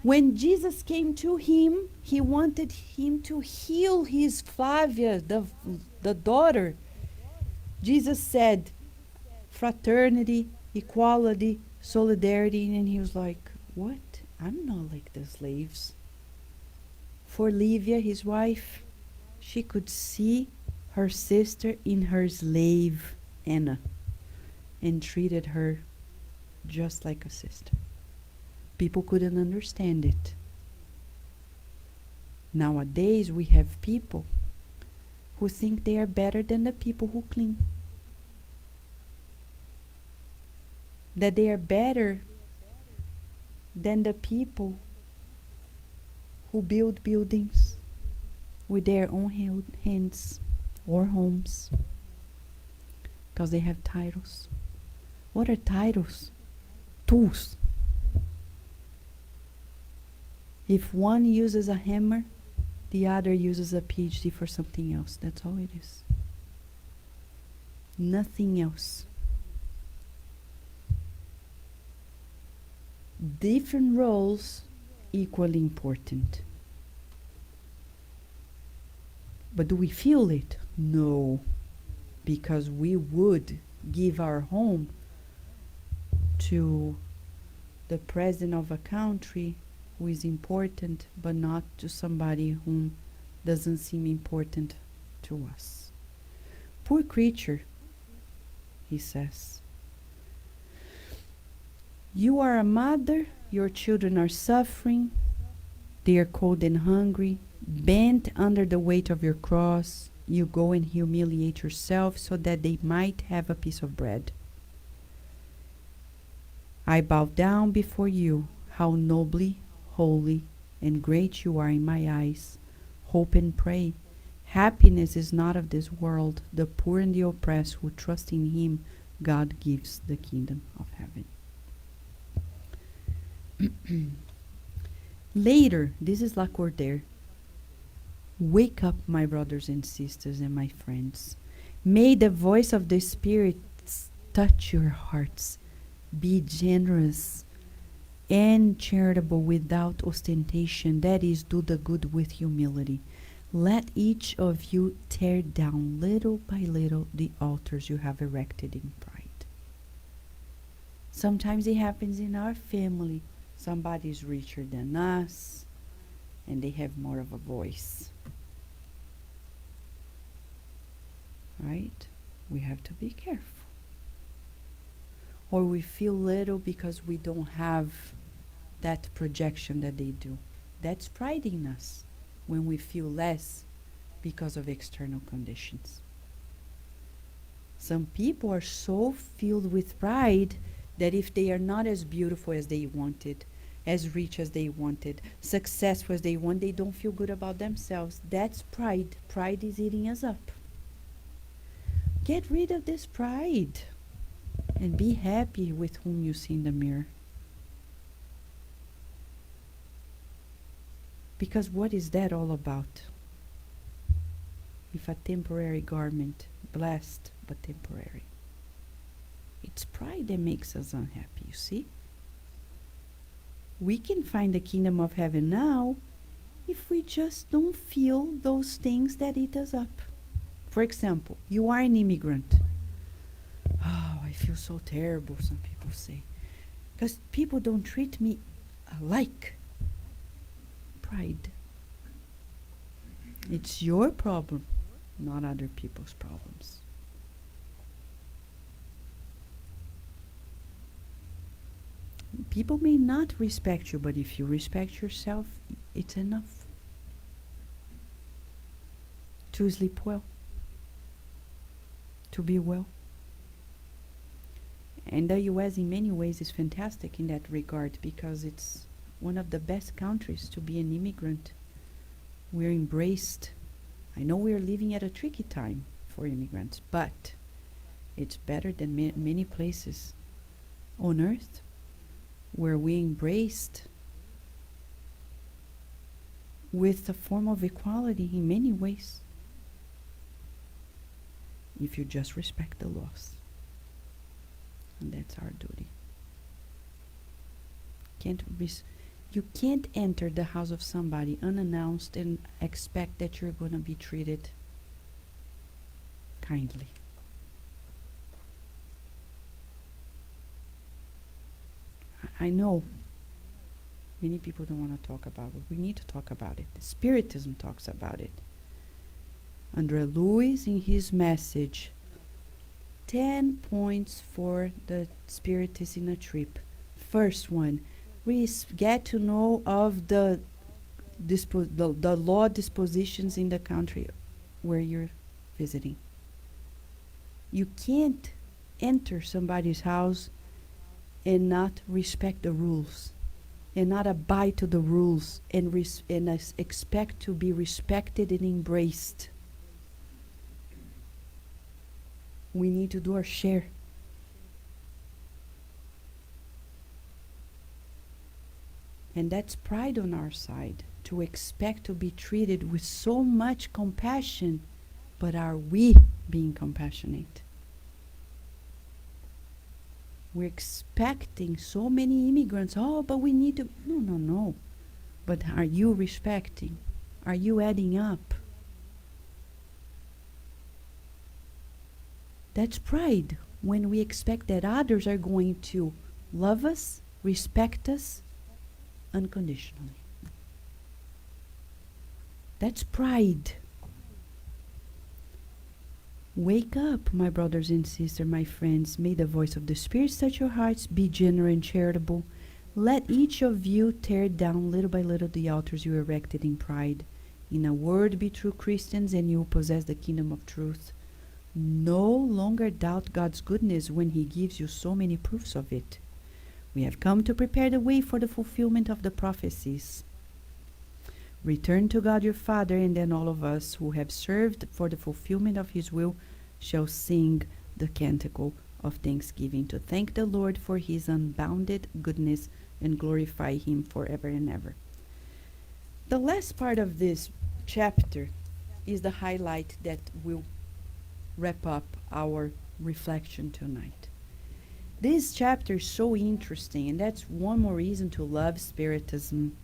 when Jesus came to him, he wanted him to heal his Flavia, the daughter. Jesus said, fraternity, equality, solidarity, and he was like, what? I'm not like the slaves. For Livia, his wife, she could see her sister in her slave, Anna. and treated her just like a sister. People couldn't understand it. Nowadays, we have people who think they are better than the people who clean. That they are better than the people who build buildings with their own hands or homes because they have titles. What are titles? Tools. If one uses a hammer, the other uses a PhD for something else. That's all it is. Nothing else. Different roles, equally important. But do we feel it? No. Because we would give our home to the president of a country who is important, but not to somebody whom doesn't seem important to us. Poor creature, he says. You are a mother, your children are suffering, they are cold and hungry, bent under the weight of your cross. You go and humiliate yourself so that they might have a piece of bread. I bow down before you, how nobly, holy, and great you are in my eyes. Hope and pray. Happiness is not of this world. The poor and the oppressed who trust in him, God gives the kingdom of heaven. Later, this is Lacordaire. Wake up, my brothers and sisters and my friends. May the voice of the Spirit touch your hearts. Be generous and charitable without ostentation. That is, do the good with humility. Let each of you tear down little by little the altars you have erected in pride. Sometimes it happens in our family. Somebody's richer than us, and they have more of a voice. Right? We have to be careful. Or we feel little because we don't have that projection that they do. That's pride in us when we feel less because of external conditions. Some people are so filled with pride that if they are not as beautiful as they wanted, as rich as they wanted, successful as they want, they don't feel good about themselves. That's pride. Pride is eating us up. Get rid of this pride and be happy with whom you see in the mirror. Because what is that all about? If a temporary garment, blessed but temporary. It's pride that makes us unhappy, you see? We can find the kingdom of heaven now if we just don't feel those things that eat us up. For example, you are an immigrant. Oh, I feel so terrible, some people say. Because people don't treat me alike. Pride. It's your problem, not other people's problems. People may not respect you, but if you respect yourself, it's enough. To sleep well. To be well. And the US in many ways is fantastic in that regard because it's one of the best countries to be an immigrant. We're embraced. I know we're living at a tricky time for immigrants, but it's better than many places on earth where we embraced with a form of equality in many ways. If you just respect the laws. And that's our duty. You can't enter the house of somebody unannounced and expect that you're going to be treated kindly. I know many people don't want to talk about it. We need to talk about it. Spiritism talks about it. André Luiz, in his message, 10 points for the Spiritist in a trip. First one, get to know of the law dispositions in the country where you're visiting. You can't enter somebody's house and not respect the rules, and not abide to the rules, and expect to be respected and embraced. We need to do our share. And that's pride on our side, to expect to be treated with so much compassion. But are we being compassionate? We're expecting so many immigrants. Oh, but we need to. No. But are you respecting? Are you adding up? That's pride, when we expect that others are going to love us, respect us unconditionally. That's pride. Wake up, my brothers and sisters, my friends. May the voice of the Spirit touch your hearts. Be generous and charitable. Let each of you tear down little by little the altars you erected in pride. In a word, be true Christians, and you will possess the kingdom of truth. No longer doubt God's goodness when He gives you so many proofs of it. We have come to prepare the way for the fulfillment of the prophecies. Return to God your Father, and then all of us who have served for the fulfillment of His will shall sing the canticle of thanksgiving, to thank the Lord for His unbounded goodness and glorify Him forever and ever. The last part of this chapter is the highlight that will wrap up our reflection tonight. This chapter is so interesting, and that's one more reason to love Spiritism,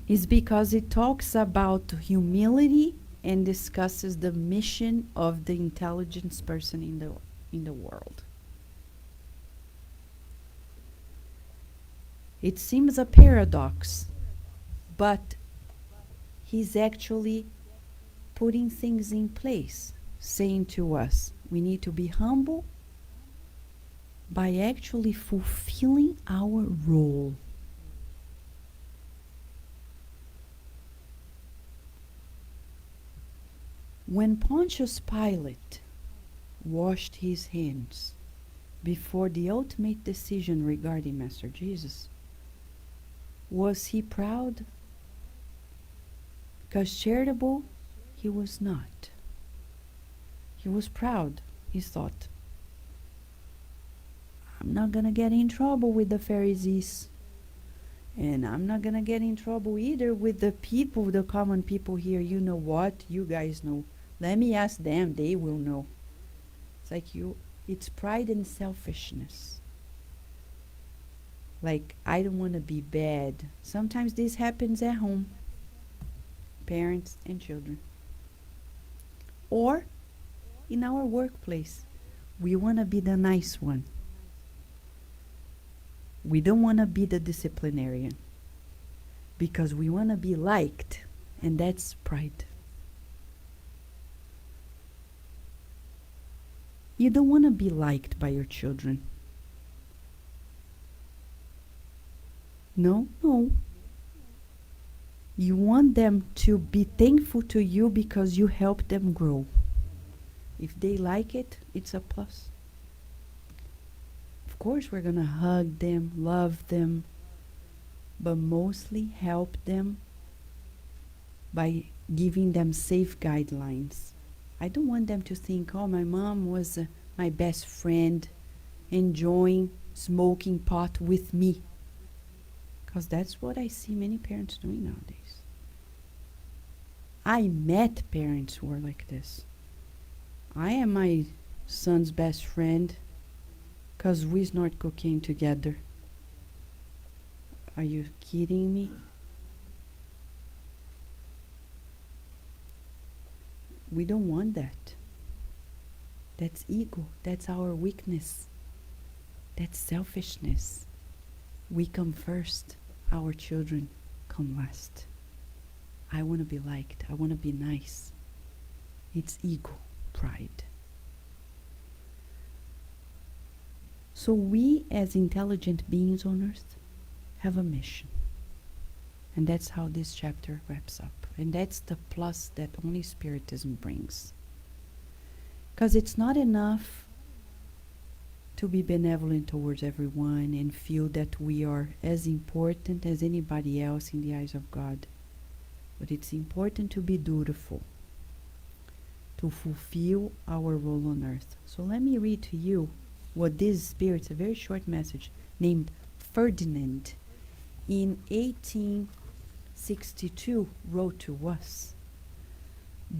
is because it talks about humility and discusses the mission of the intelligent person in the world. It seems a paradox, but he's actually putting things in place, saying to us, we need to be humble by actually fulfilling our role. When Pontius Pilate washed his hands before the ultimate decision regarding Master Jesus, was he proud? Because charitable, he was not. He was proud. He thought, I'm not going to get in trouble with the Pharisees. And I'm not going to get in trouble either with the people, the common people here. You know what? You guys know. Let me ask them. They will know. It's like it's pride and selfishness. Like, I don't want to be bad. Sometimes this happens at home. Parents and children. Or in our workplace. We want to be the nice one. We don't want to be the disciplinarian. Because we want to be liked. And that's pride. You don't want to be liked by your children. No. You want them to be thankful to you because you help them grow. If they like it, it's a plus. Of course, we're going to hug them, love them, but mostly help them by giving them safe guidelines. I don't want them to think, oh, my mom was my best friend, enjoying smoking pot with me. Because that's what I see many parents doing nowadays. I met parents who are like this. I am my son's best friend because we snort cocaine together. Are you kidding me? We don't want that. That's ego. That's our weakness. That's selfishness. We come first. Our children come last. I want to be liked. I want to be nice. It's ego, pride. So we, as intelligent beings on earth, have a mission. And that's how this chapter wraps up. And that's the plus that only Spiritism brings. Because it's not enough to be benevolent towards everyone and feel that we are as important as anybody else in the eyes of God. But it's important to be dutiful, to fulfill our role on earth. So let me read to you what this spirit, a very short message, named Ferdinand, in 1862 wrote to us.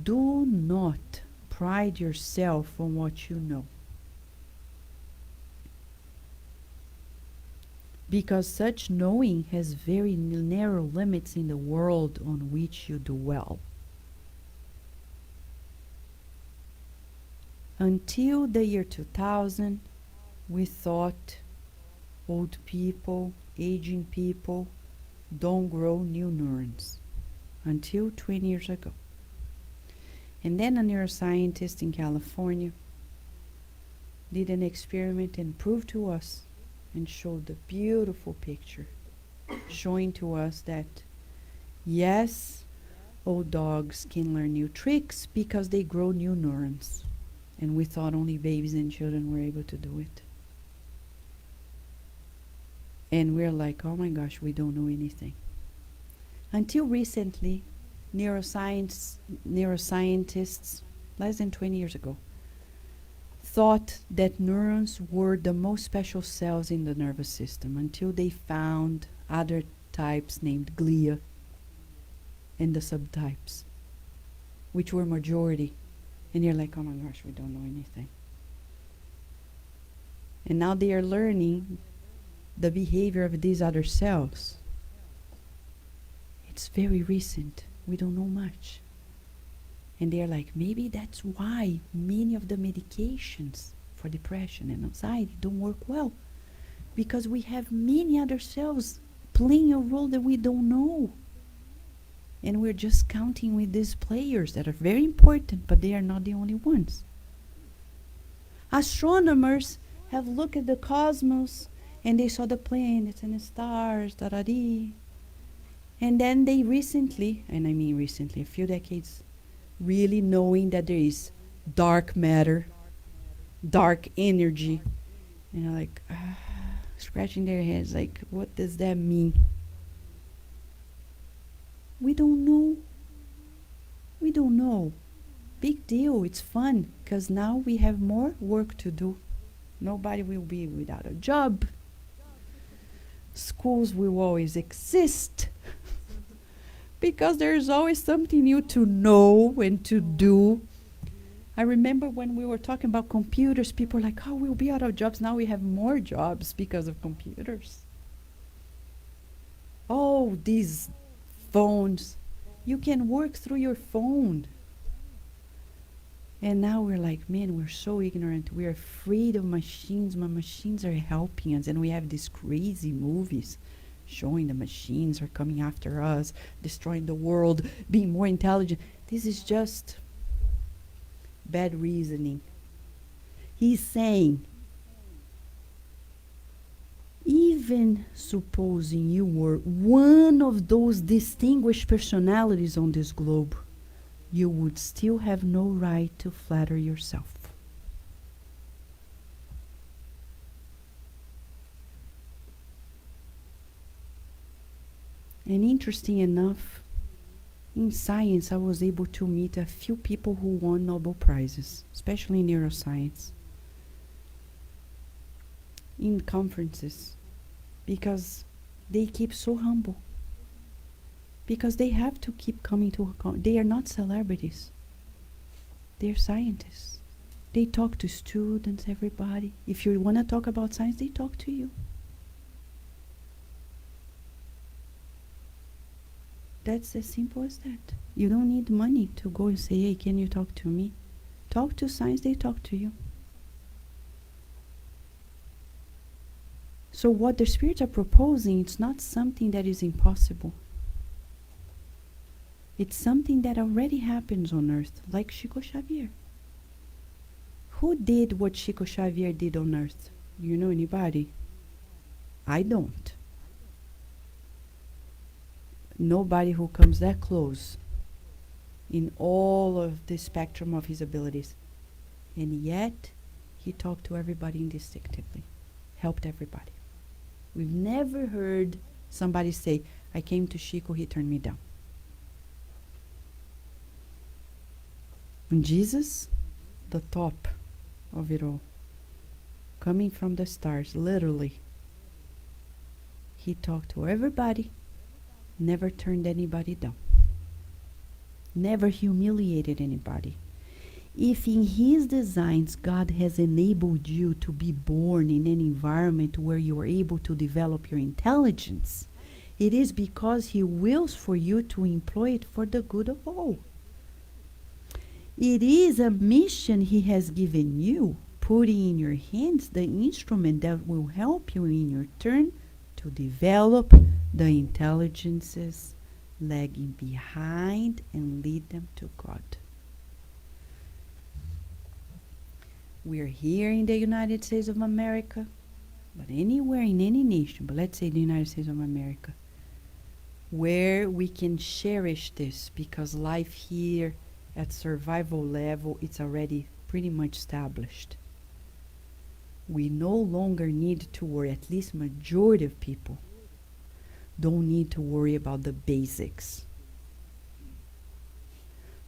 Do not pride yourself on what you know, because such knowing has very narrow limits in the world on which you dwell. Until the year 2000, we thought old people, aging people, don't grow new neurons. Until 20 years ago. And then a neuroscientist in California did an experiment and proved to us and showed a beautiful picture showing to us that yes, old dogs can learn new tricks because they grow new neurons. And we thought only babies and children were able to do it. And we're like, oh my gosh, we don't know anything. Until recently, neuroscientists, less than 20 years ago, thought that neurons were the most special cells in the nervous system until they found other types named glia and the subtypes, which were majority. And you're like, oh my gosh, we don't know anything. And now they are learning the behavior of these other cells. It's very recent. We don't know much. And they're like, maybe that's why many of the medications for depression and anxiety don't work well. Because we have many other cells playing a role that we don't know. And we're just counting with these players that are very important, but they are not the only ones. Astronomers have looked at the cosmos and they saw the planets and the stars, da-da-dee. And then they recently, and I mean recently, a few decades, really knowing that there is dark matter, dark energy. And they're like, scratching their heads, like, what does that mean? We don't know. We don't know. Big deal. It's fun, because now we have more work to do. Nobody will be without a job. Schools will always exist. Because there's always something new to know and to do. I remember when we were talking about computers, people were like, oh, we'll be out of jobs. Now we have more jobs because of computers. Oh, these phones. You can work through your phone. And now we're like, man, we're so ignorant. We're afraid of machines. My machines are helping us. And we have these crazy movies showing the machines are coming after us, destroying the world, being more intelligent. This is just bad reasoning. He's saying, even supposing you were one of those distinguished personalities on this globe, you would still have no right to flatter yourself. And interesting enough, in science I was able to meet a few people who won Nobel Prizes, especially in neuroscience, in conferences, because they keep so humble. Because they have to keep coming to they are not celebrities. They're scientists. They talk to students, everybody. If you want to talk about science, they talk to you. That's as simple as that. You don't need money to go and say, hey, can you talk to me? Talk to science, they talk to you. So what the spirits are proposing, it's not something that is impossible. It's something that already happens on earth, like Chico Xavier. Who did what Chico Xavier did on earth? You know anybody? I don't. Nobody who comes that close in all of the spectrum of his abilities. And yet, he talked to everybody instinctively, helped everybody. We've never heard somebody say, I came to Chico, he turned me down. And Jesus, the top of it all, coming from the stars, literally, he talked to everybody, never turned anybody down, never humiliated anybody. If in his designs God has enabled you to be born in an environment where you are able to develop your intelligence, it is because he wills for you to employ it for the good of all. It is a mission he has given you, putting in your hands the instrument that will help you in your turn to develop the intelligences lagging behind and lead them to God. We're here in the United States of America, but anywhere in any nation, but let's say the United States of America, where we can cherish this, because life here at survival level, it's already pretty much established. We no longer need to worry, at least majority of people don't need to worry about the basics.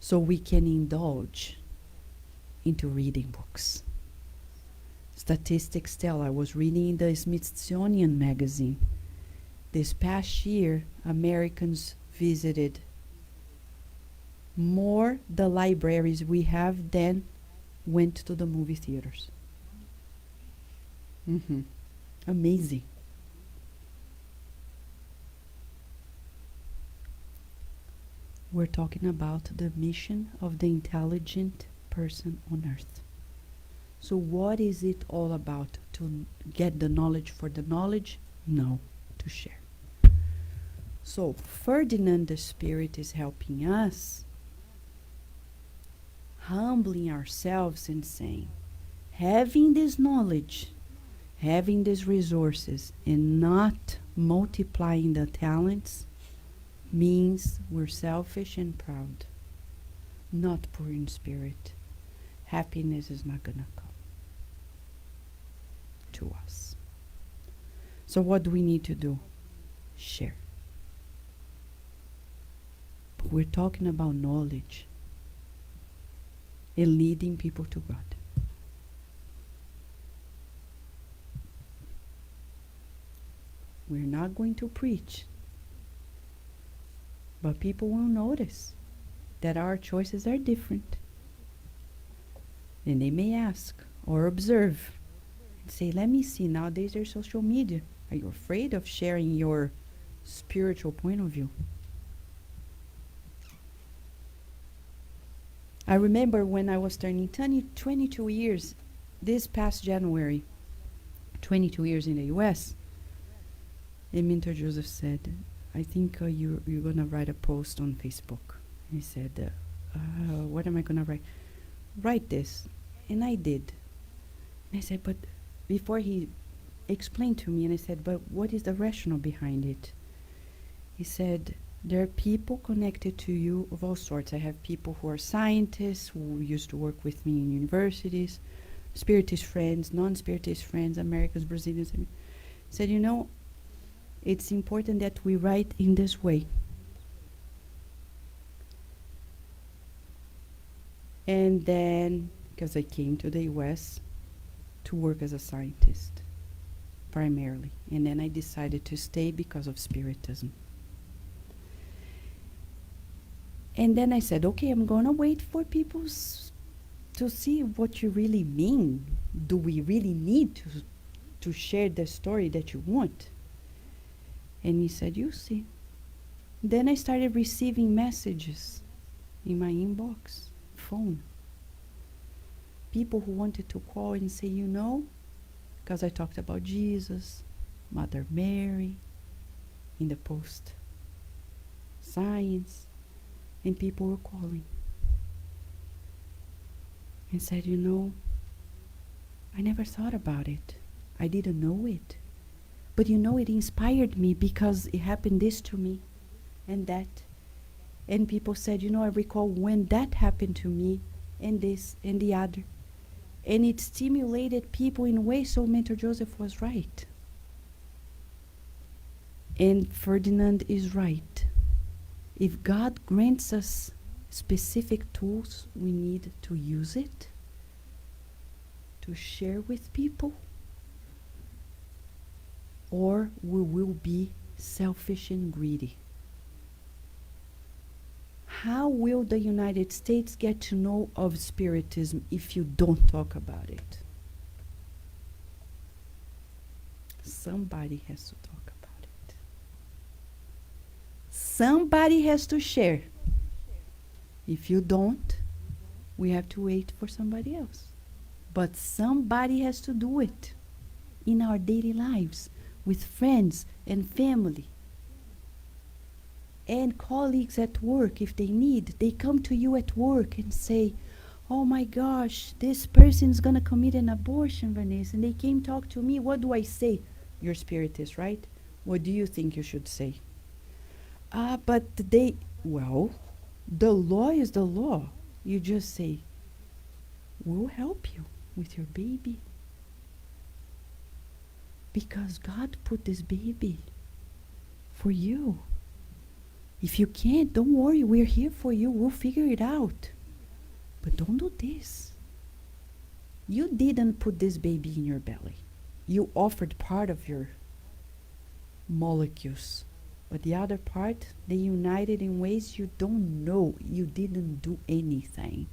So we can indulge into reading books. Statistics tell, I was reading in the Smithsonian magazine, this past year, Americans visited more the libraries we have than went to the movie theaters. Amazing. We're talking about the mission of the intelligent person on earth. So what is it all about? To get the knowledge for the knowledge? No, to share. So Ferdinand the Spirit is helping us, humbling ourselves and saying, having this knowledge, having these resources, and not multiplying the talents means we're selfish and proud, not poor in spirit. Happiness is not going to come to us. So what do we need to do? Share. But we're talking about knowledge and leading people to God. We're not going to preach, but people will notice that our choices are different. And they may ask or observe and say, let me see, nowadays there's social media. Are you afraid of sharing your spiritual point of view? I remember when I was turning 22 years, this past January, 22 years in the US, and Mentor Joseph said, I think you're going to write a post on Facebook. He said, what am I going to write? Write this. And I did. And I said, but before he explained to me, and I said, but what is the rationale behind it? He said, there are people connected to you of all sorts. I have people who are scientists, who used to work with me in universities, Spiritist friends, non-Spiritist friends, Americans, Brazilians. He said, you know, it's important that we write in this way. And then, because I came to the US to work as a scientist, primarily. And then I decided to stay because of Spiritism. And then I said, okay, I'm going to wait for people to see what you really mean. Do we really need to share the story that you want? And he said, you see. Then I started receiving messages in my inbox, phone. People who wanted to call and say, you know, because I talked about Jesus, Mother Mary, in the post, science, and people were calling and said, you know, I never thought about it. I didn't know it. But you know, it inspired me because it happened this to me and that. And people said, you know, I recall when that happened to me and this and the other. And it stimulated people in ways, so Mentor Joseph was right. And Ferdinand is right. If God grants us specific tools, we need to use it to share with people, or we will be selfish and greedy. How will the United States get to know of Spiritism if you don't talk about it? Somebody has to talk about it. Somebody has to share. If you don't, we have to wait for somebody else. But somebody has to do it in our daily lives with friends and family and colleagues at work. If they need, they come to you at work and say, oh my gosh, this person's gonna commit an abortion, Vanessa, and they came talk to me. What do I say? You're Spiritist, right? What do you think you should say? But well, the law is the law. You just say, we'll help you with your baby. Because God put this baby for you. If you can't, don't worry, we're here for you. We'll figure it out. But don't do this. You didn't put this baby in your belly. You offered part of your molecules. But the other part, they united in ways you don't know. You didn't do anything.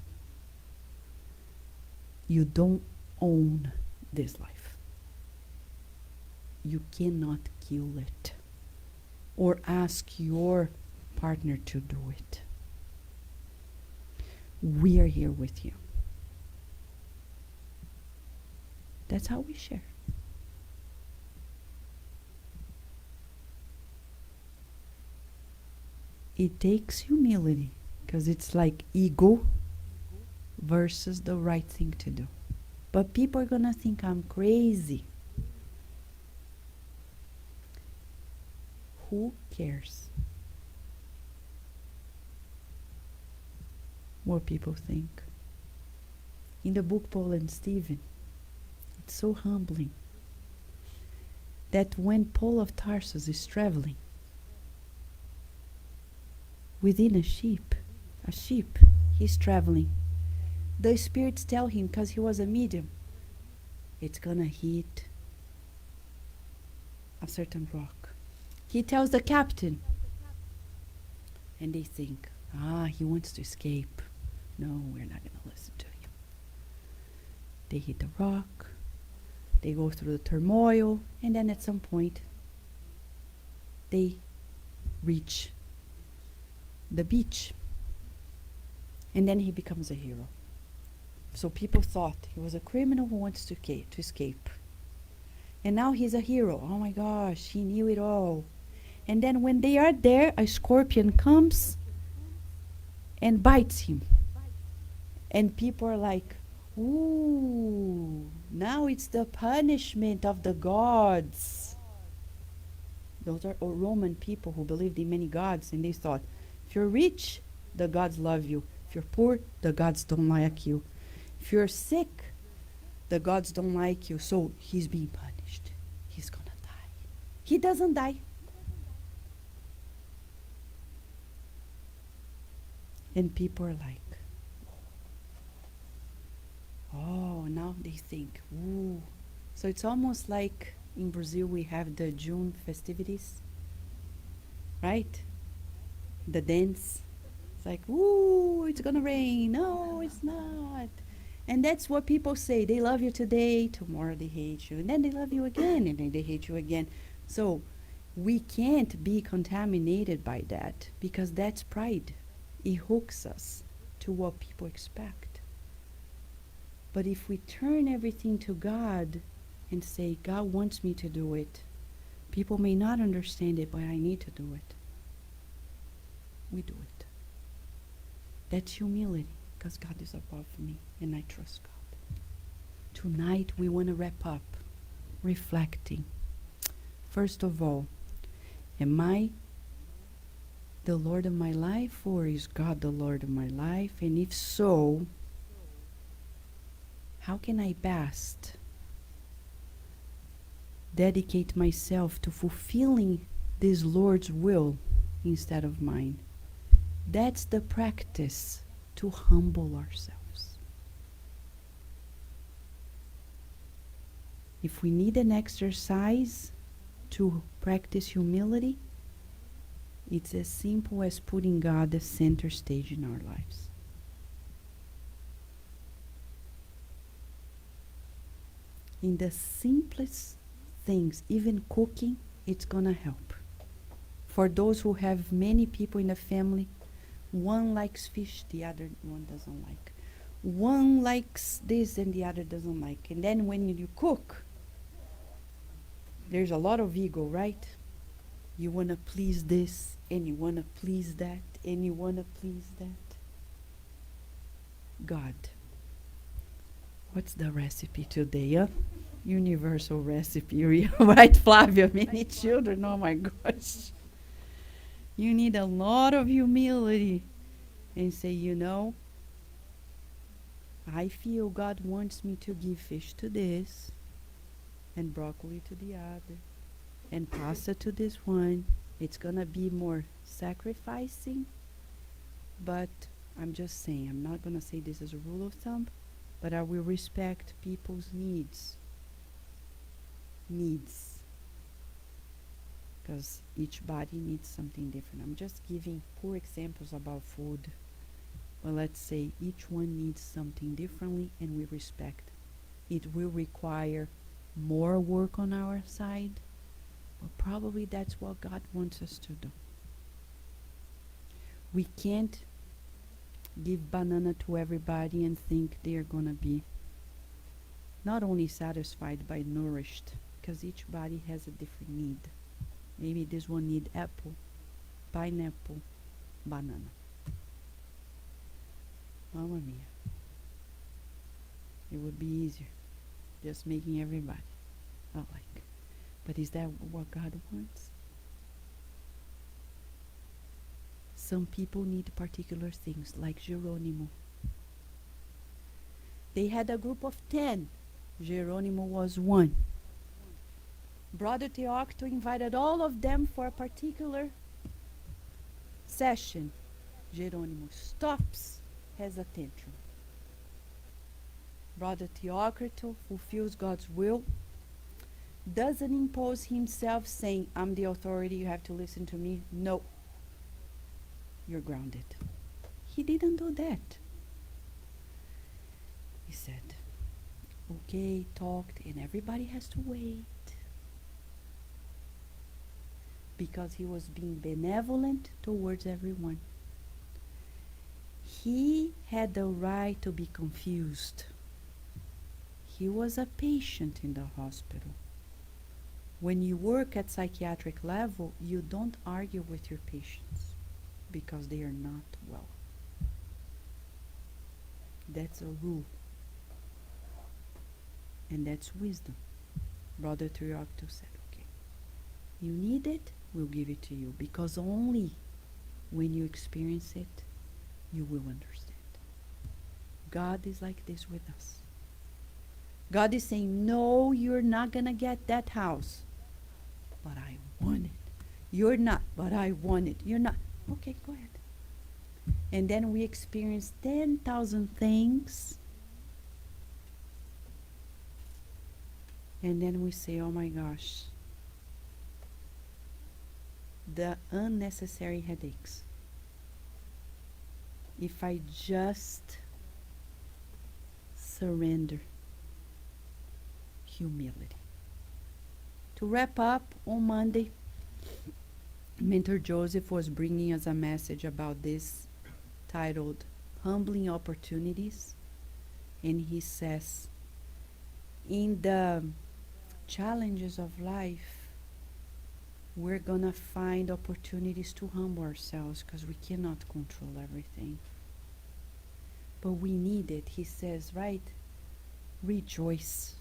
You don't own this life. You cannot kill it or ask your partner to do it. We are here with you. That's how we share. It takes humility, because it's like ego versus the right thing to do. But people are going to think I'm crazy. Who cares what people think? In the book Paul and Stephen, it's so humbling that when Paul of Tarsus is traveling within a sheep, he's traveling. The spirits tell him, because he was a medium, it's gonna hit a certain rock. He tells the captain, and they think, he wants to escape. No, we're not gonna listen to him. They hit the rock, they go through the turmoil, and then at some point, they reach the beach. And then he becomes a hero. So people thought he was a criminal who wants to escape. And now he's a hero. Oh my gosh, he knew it all. And then when they are there, a scorpion comes and bites him. And people are like, ooh, now it's the punishment of the gods. Those are Roman people who believed in many gods, and they thought, if you're rich, the gods love you. If you're poor, the gods don't like you. If you're sick, the gods don't like you. So he's being punished. He's gonna die. He doesn't die. And people are like, oh, now they think, ooh. So it's almost like in Brazil we have the June festivities, right? The dance. It's like, ooh, it's gonna rain. No, it's not. And that's what people say. They love you today, tomorrow they hate you. And then they love you again, and then they hate you again. So we can't be contaminated by that, because that's pride. It hooks us to what people expect. But if we turn everything to God and say, God wants me to do it, people may not understand it, but I need to do it. We do it. That's humility, because God is above me and I trust God. Tonight we want to wrap up reflecting. First of all, am I the Lord of my life, or is God the Lord of my life? And if so, how can I best dedicate myself to fulfilling this Lord's will instead of mine? That's the practice to humble ourselves. If we need an exercise to practice humility, it's as simple as putting God the center stage in our lives. In the simplest things, even cooking, it's gonna help. For those who have many people in the family, one likes fish, the other one doesn't like. One likes this and the other doesn't like. And then when you cook, there's a lot of ego, right? You want to please this, and you want to please that, and you want to please that. God. What's the recipe today? Universal recipe, right, Flavia? Many children, oh my gosh. You need a lot of humility and say, I feel God wants me to give fish to this, and broccoli to the other, and pasta to this one. It's gonna be more sacrificing, but I'm just saying, I'm not gonna say this as a rule of thumb, but I will respect people's needs. Because each body needs something different. I'm just giving poor examples about food. But let's say each one needs something differently, and we respect. It will require more work on our side, but probably that's what God wants us to do. We can't give banana to everybody and think they're gonna be not only satisfied but nourished, because each body has a different need. Maybe this one need apple, pineapple, banana. Mamma mia. It would be easier just making everybody alike. But is that what God wants? Some people need particular things, like Geronimo. They had a group of 10. Geronimo was one. Brother Teocto invited all of them for a particular session. Geronimo stops, has a tantrum. Brother Teocto fulfills God's will, doesn't impose himself saying, I'm the authority, you have to listen to me. No, you're grounded. He didn't do that. He said, okay, talked, and everybody has to wait. Because he was being benevolent towards everyone. He had the right to be confused. He was a patient in the hospital. When you work at psychiatric level, you don't argue with your patients because they are not well. That's a rule. And that's wisdom. Brother Teocto said, okay, you need it, we'll give it to you, because only when you experience it, you will understand. God is like this with us. God is saying, no, you're not going to get that house, but I want it. You're not, but I want it. You're not. Okay, go ahead. And then we experience 10,000 things. And then we say, oh my gosh, the unnecessary headaches. If I just surrender. Humility. To wrap up, on Monday, Mentor Joseph was bringing us a message about this titled Humbling Opportunities. And he says, in the challenges of life, we're gonna find opportunities to humble ourselves because we cannot control everything. But we need it, he says, right? Rejoice.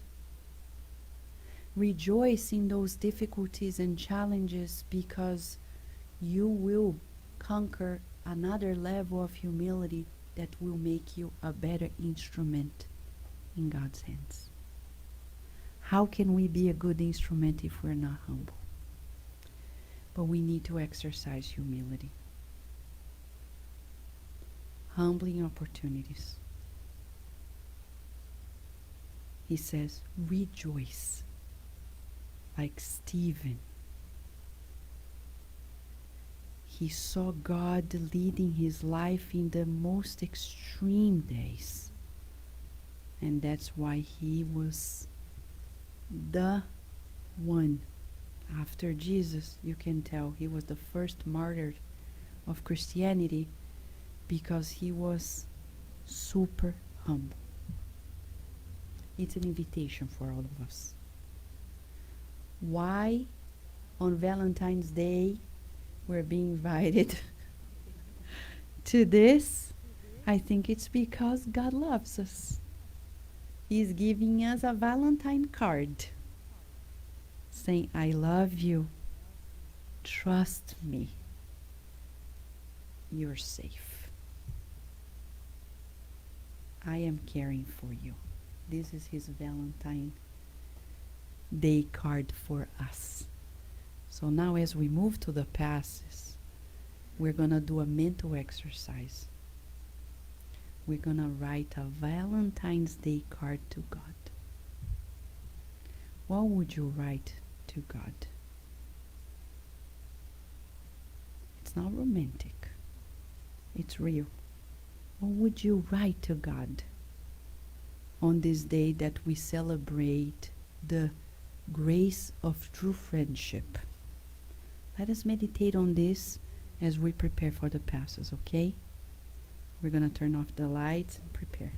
Rejoice in those difficulties and challenges, because you will conquer another level of humility that will make you a better instrument in God's hands. How can we be a good instrument if we're not humble? But we need to exercise humility. Humbling opportunities. He says, rejoice, like Stephen. He saw God leading his life in the most extreme days. And that's why he was the one. After Jesus, you can tell he was the first martyr of Christianity, because he was super humble. It's an invitation for all of us. Why on Valentine's Day we're being invited to this? I think it's because God loves us. He's giving us a Valentine card saying, I love you. Trust me. You're safe. I am caring for you. This is his Valentine Day card for us. So now as we move to the passes, we're going to do a mental exercise. We're going to write a Valentine's Day card to God. What would you write to God? It's not romantic. It's real. What would you write to God on this day that we celebrate the grace of true friendship? Let us meditate on this as we prepare for the passes, okay? We're going to turn off the lights and prepare.